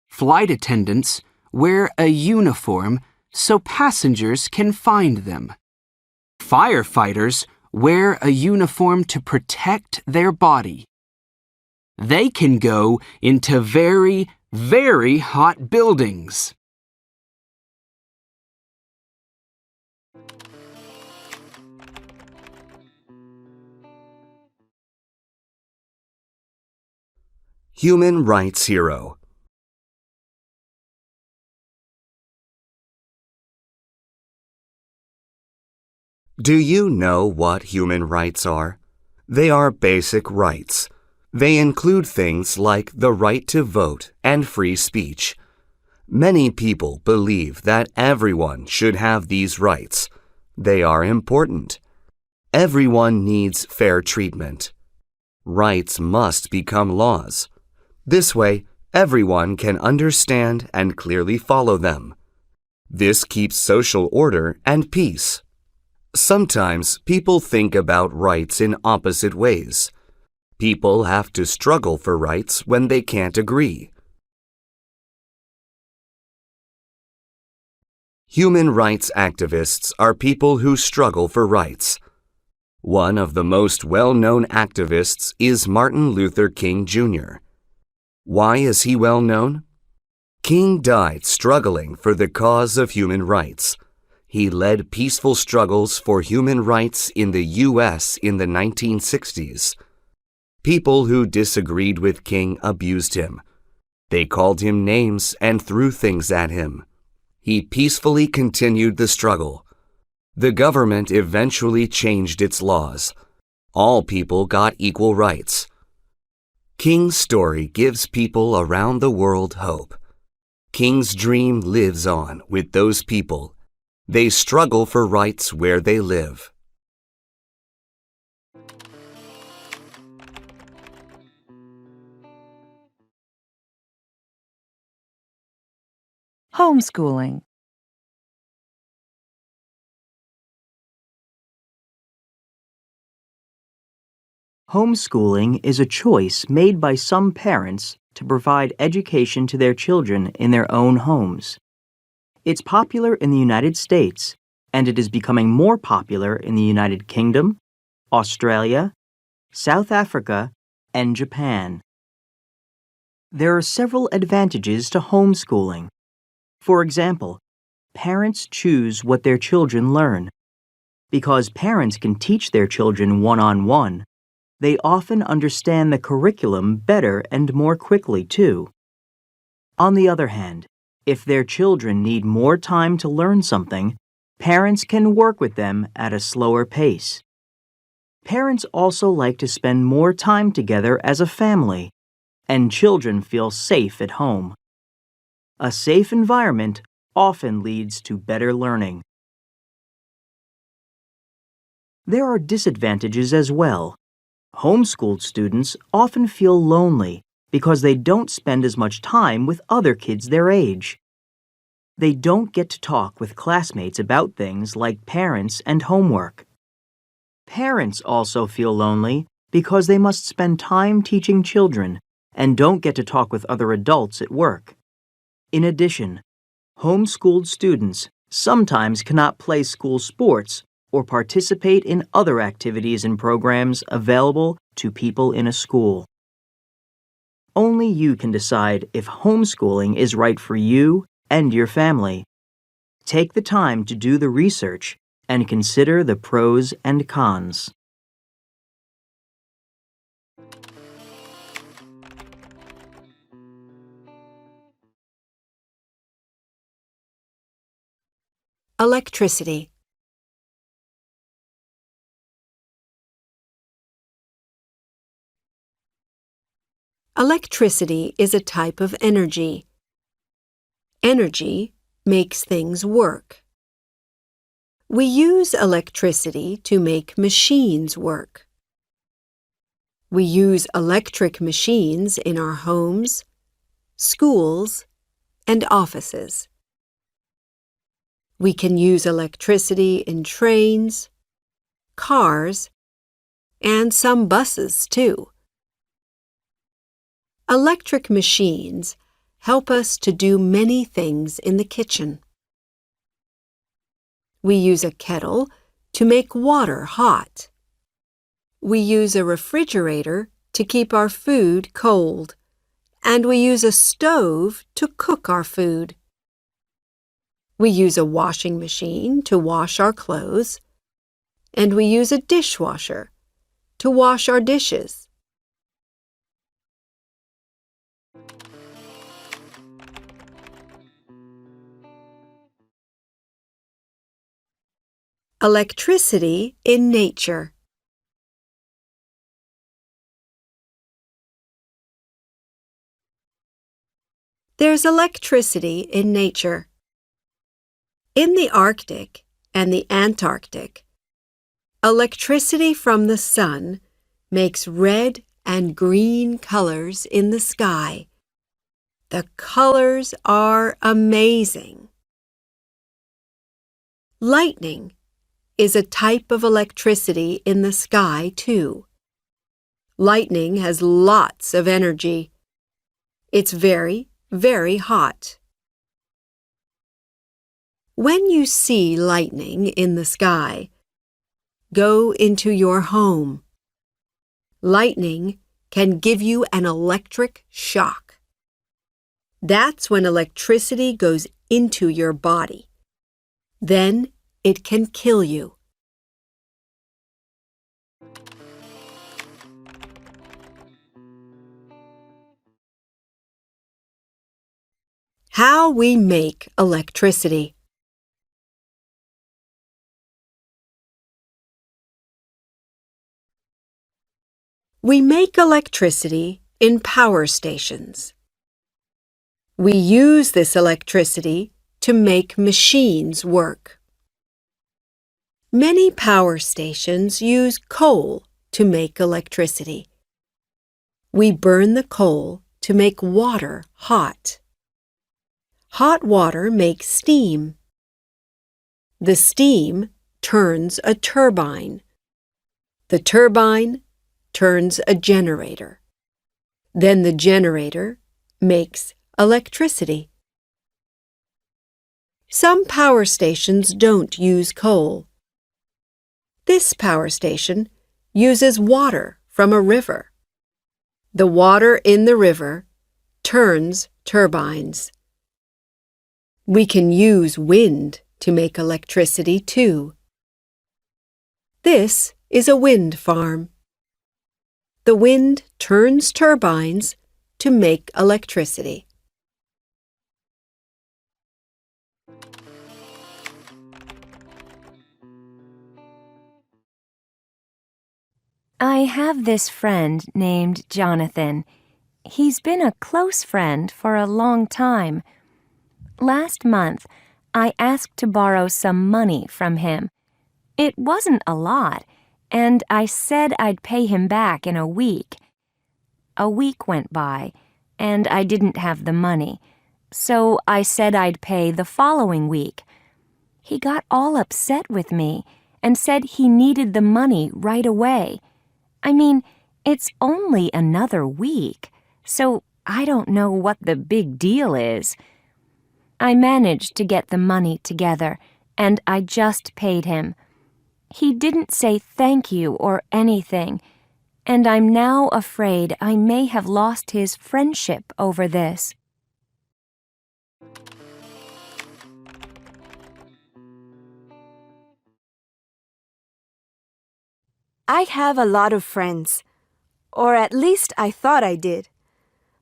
Flight attendants wear a uniform so passengers can find them. Firefighters wear a uniform to protect their body. They can go into very, very hot buildings. Human Rights Hero. Do you know what human rights are? They are basic rights. They include things like the right to vote and free speech. Many people believe that everyone should have these rights. They are important. Everyone needs fair treatment. Rights must become laws. This way, everyone can understand and clearly follow them. This keeps social order and peace. Sometimes people think about rights in opposite ways. People have to struggle for rights when they can't agree. Human rights activists are people who struggle for rights. One of the most well-known activists is Martin Luther King Jr. Why is he well known? King died struggling for the cause of human rights. He led peaceful struggles for human rights in the U.S. in the 1960s. People who disagreed with King abused him. They called him names and threw things at him. He peacefully continued the struggle. The government eventually changed its laws. All people got equal rights. King's story gives people around the world hope. King's dream lives on with those people. They struggle for rights where they live. Homeschooling. Homeschooling is a choice made by some parents to provide education to their children in their own homes. It's popular in the United States, and it is becoming more popular in the United Kingdom, Australia, South Africa, and Japan. There are several advantages to homeschooling. For example, parents choose what their children learn. Because parents can teach their children one-on-one, they often understand the curriculum better and more quickly, too. On the other hand, if their children need more time to learn something, parents can work with them at a slower pace. Parents also like to spend more time together as a family, and children feel safe at home. A safe environment often leads to better learning. There are disadvantages as well. Homeschooled students often feel lonely because they don't spend as much time with other kids their age. They don't get to talk with classmates about things like parents and homework. Parents also feel lonely because they must spend time teaching children and don't get to talk with other adults at work. In addition, homeschooled students sometimes cannot play school sports or participate in other activities and programs available to people in a school. Only you can decide if homeschooling is right for you and your family. Take the time to do the research and consider the pros and cons. Electricity. Electricity is a type of energy. Energy makes things work. We use electricity to make machines work. We use electric machines in our homes, schools, and offices. We can use electricity in trains, cars, and some buses too. Electric machines help us to do many things in the kitchen. We use a kettle to make water hot. We use a refrigerator to keep our food cold, and we use a stove to cook our food. We use a washing machine to wash our clothes, and we use a dishwasher to wash our dishes. Electricity in nature. There's electricity in nature. In the Arctic and the Antarctic, electricity from the sun makes red and green colors in the sky. The colors are amazing. Lightning is a type of electricity in the sky, too. Lightning has lots of energy. It's very, very hot. When you see lightning in the sky, go into your home. Lightning can give you an electric shock. That's when electricity goes into your body. Then it can kill you. How we make electricity. We make electricity in power stations. We use this electricity to make machines work. Many power stations use coal to make electricity. We burn the coal to make water hot. Hot water makes steam. The steam turns a turbine. The turbine turns a generator. Then the generator makes electricity. Some power stations don't use coal. This power station uses water from a river. The water in the river turns turbines. We can use wind to make electricity too. This is a wind farm. The wind turns turbines to make electricity. I have this friend named Jonathan. He's been a close friend for a long time. Last month, I asked to borrow some money from him. It wasn't a lot, and I said I'd pay him back in a week. A week went by, and I didn't have the money, so I said I'd pay the following week. He got all upset with me and said he needed the money right away. I mean, it's only another week, so I don't know what the big deal is. I managed to get the money together, and I just paid him. He didn't say thank you or anything, and I'm now afraid I may have lost his friendship over this. I have a lot of friends, or at least I thought I did.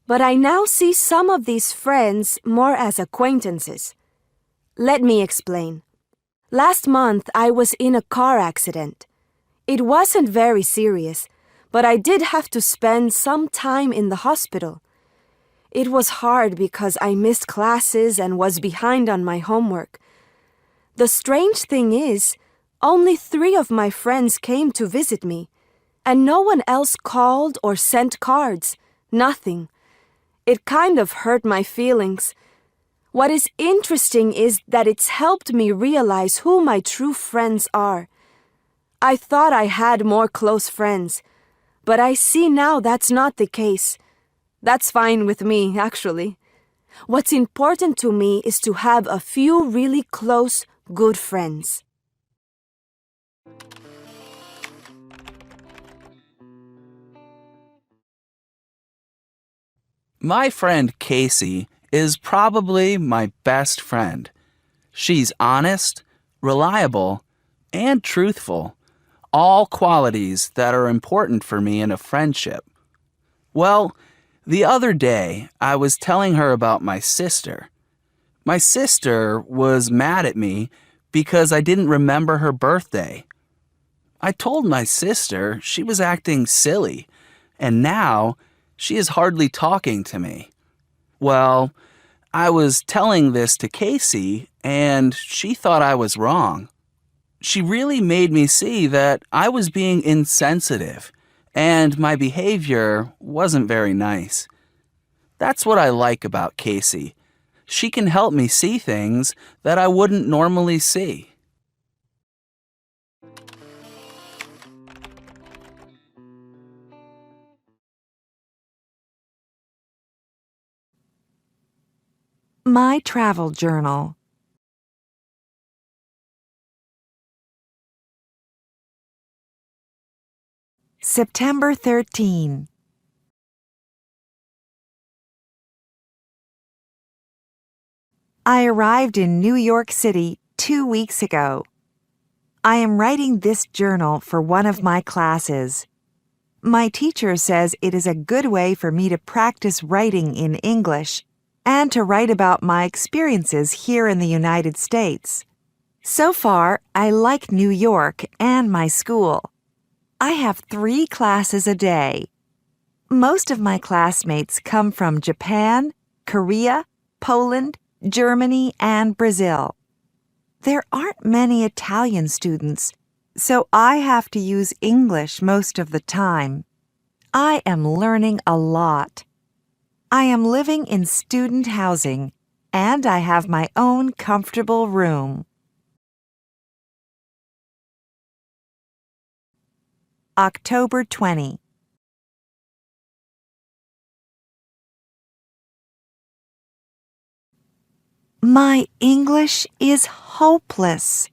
But I now see some of these friends more as acquaintances. Let me explain. Last month, I was in a car accident. It wasn't very serious, but I did have to spend some time in the hospital. It was hard because I missed classes and was behind on my homework. The strange thing is, only 3 of my friends came to visit me, and no one else called or sent cards. Nothing. It kind of hurt my feelings. What is interesting is that it's helped me realize who my true friends are. I thought I had more close friends, but I see now that's not the case. That's fine with me, actually. What's important to me is to have a few really close, good friends. My friend Casey is probably my best friend. She's honest, reliable, and truthful, all qualities that are important for me in a friendship. Well, the other day I was telling her about my sister. My sister was mad at me because I didn't remember her birthday. I told my sister she was acting silly, and now she is hardly talking to me. Well, I was telling this to Casey, and she thought I was wrong. She really made me see that I was being insensitive, and my behavior wasn't very nice. That's what I like about Casey. She can help me see things that I wouldn't normally see. My travel journal. September 13. I arrived in New York City 2 weeks ago. I am writing this journal for one of my classes. My teacher says it is a good way for me to practice writing in English and to write about my experiences here in the United States. So far, I like New York and my school. I have 3 classes a day. Most of my classmates come from Japan, Korea, Poland, Germany, and Brazil. There aren't many Italian students, so I have to use English most of the time. I am learning a lot. I am living in student housing, and I have my own comfortable room. October 20. My English is hopeless.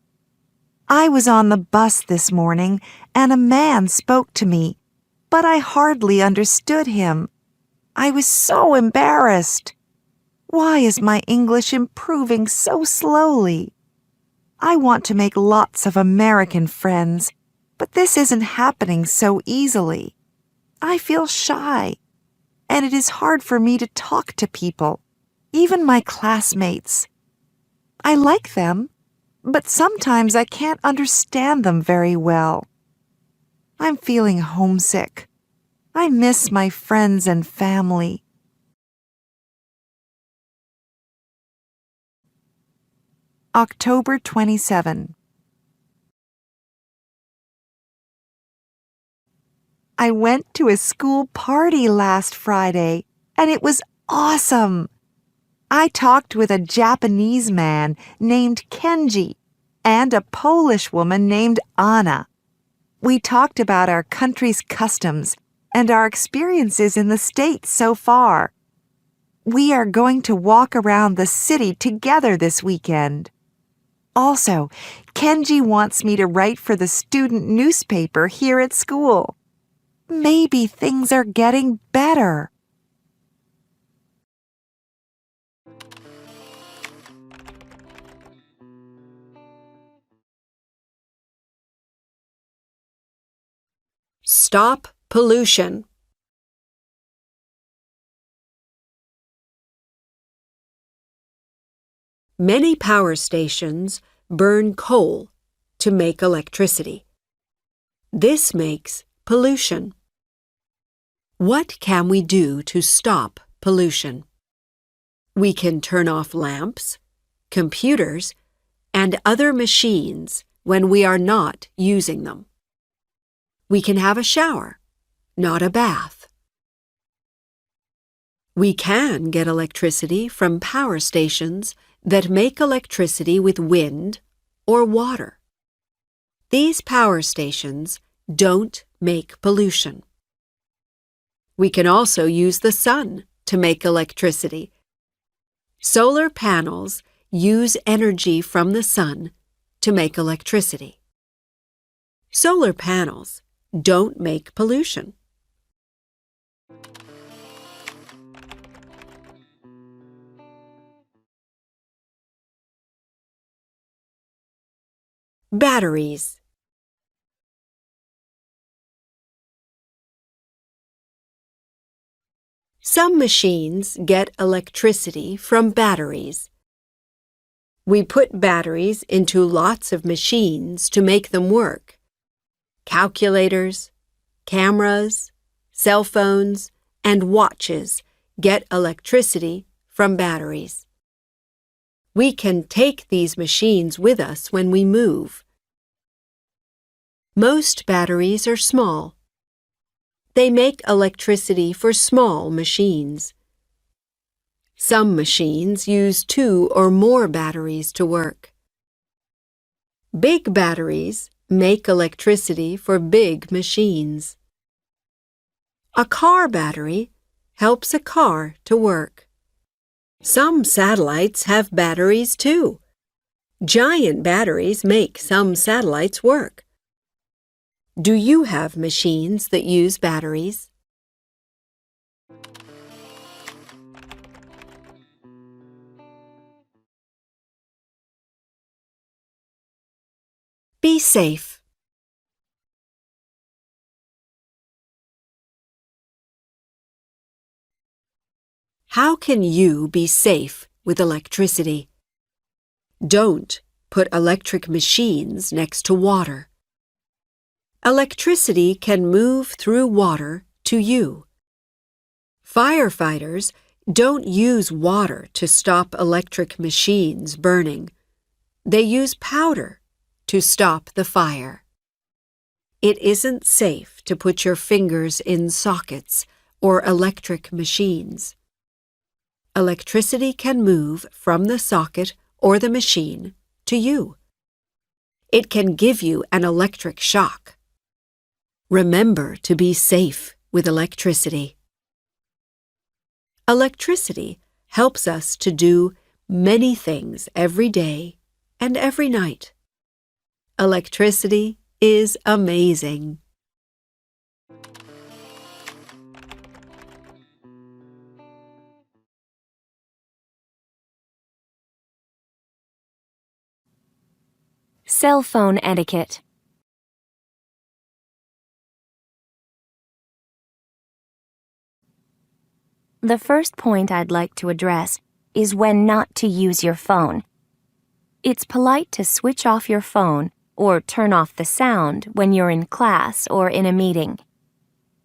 I was on the bus this morning, and a man spoke to me, but I hardly understood him. I was so embarrassed. Why is my English improving so slowly? I want to make lots of American friends, but this isn't happening so easily. I feel shy, and it is hard for me to talk to people, even my classmates. I like them, but sometimes I can't understand them very well. I'm feeling homesick. I miss my friends and family. October 27. I went to a school party last Friday, and it was awesome. I talked with a Japanese man named Kenji and a Polish woman named Anna. We talked about our country's customs and our experiences in the States so far. We are going to walk around the city together this weekend. Also, Kenji wants me to write for the student newspaper here at school. Maybe things are getting better. Stop pollution. Many power stations burn coal to make electricity. This makes pollution. What can we do to stop pollution? We can turn off lamps, computers, and other machines when we are not using them. We can have a shower, not a bath. We can get electricity from power stations that make electricity with wind or water. These power stations don't make pollution. We can also use the sun to make electricity. Solar panels use energy from the sun to make electricity. Solar panels don't make pollution. Batteries. Some machines get electricity from batteries. We put batteries into lots of machines to make them work. Calculators, cameras, cell phones, and watches get electricity from batteries. We can take these machines with us when we move. Most batteries are small. They make electricity for small machines. Some machines use 2 or more batteries to work. Big batteries make electricity for big machines. A car battery helps a car to work. Some satellites have batteries too. Giant batteries make some satellites work. Do you have machines that use batteries? Be safe. How can you be safe with electricity? Don't put electric machines next to water. Electricity can move through water to you. Firefighters don't use water to stop electric machines burning. They use powder to stop the fire. It isn't safe to put your fingers in sockets or electric machines. Electricity can move from the socket or the machine to you. It can give you an electric shock. Remember to be safe with electricity. Electricity helps us to do many things every day and every night. Electricity is amazing. Cell phone etiquette. The first point I'd like to address is when not to use your phone. It's polite to switch off your phone or turn off the sound when you're in class or in a meeting.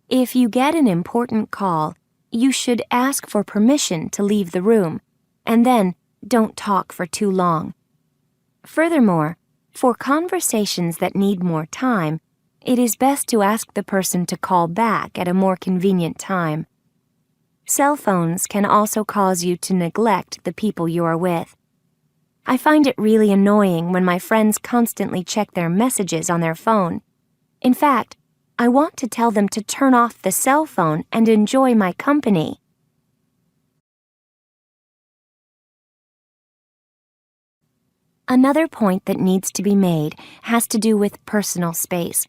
If you get an important call, you should ask for permission to leave the room, and then don't talk for too long. Furthermore, for conversations that need more time, it is best to ask the person to call back at a more convenient time. Cell phones can also cause you to neglect the people you are with. I find it really annoying when my friends constantly check their messages on their phone. In fact, I want to tell them to turn off the cell phone and enjoy my company. Another point that needs to be made has to do with personal space.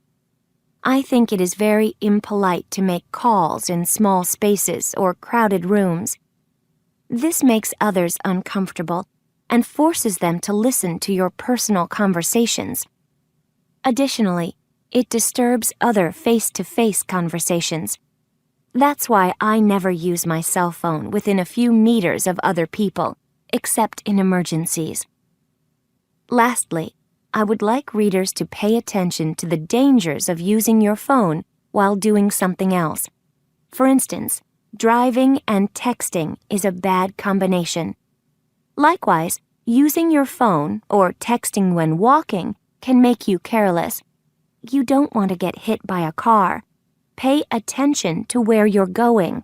I think it is very impolite to make calls in small spaces or crowded rooms. This makes others uncomfortable and forces them to listen to your personal conversations. Additionally, it disturbs other face-to-face conversations. That's why I never use my cell phone within a few meters of other people, except in emergencies. Lastly, I would like readers to pay attention to the dangers of using your phone while doing something else. For instance, driving and texting is a bad combination. Likewise, using your phone or texting when walking can make you careless. You don't want to get hit by a car. Pay attention to where you're going.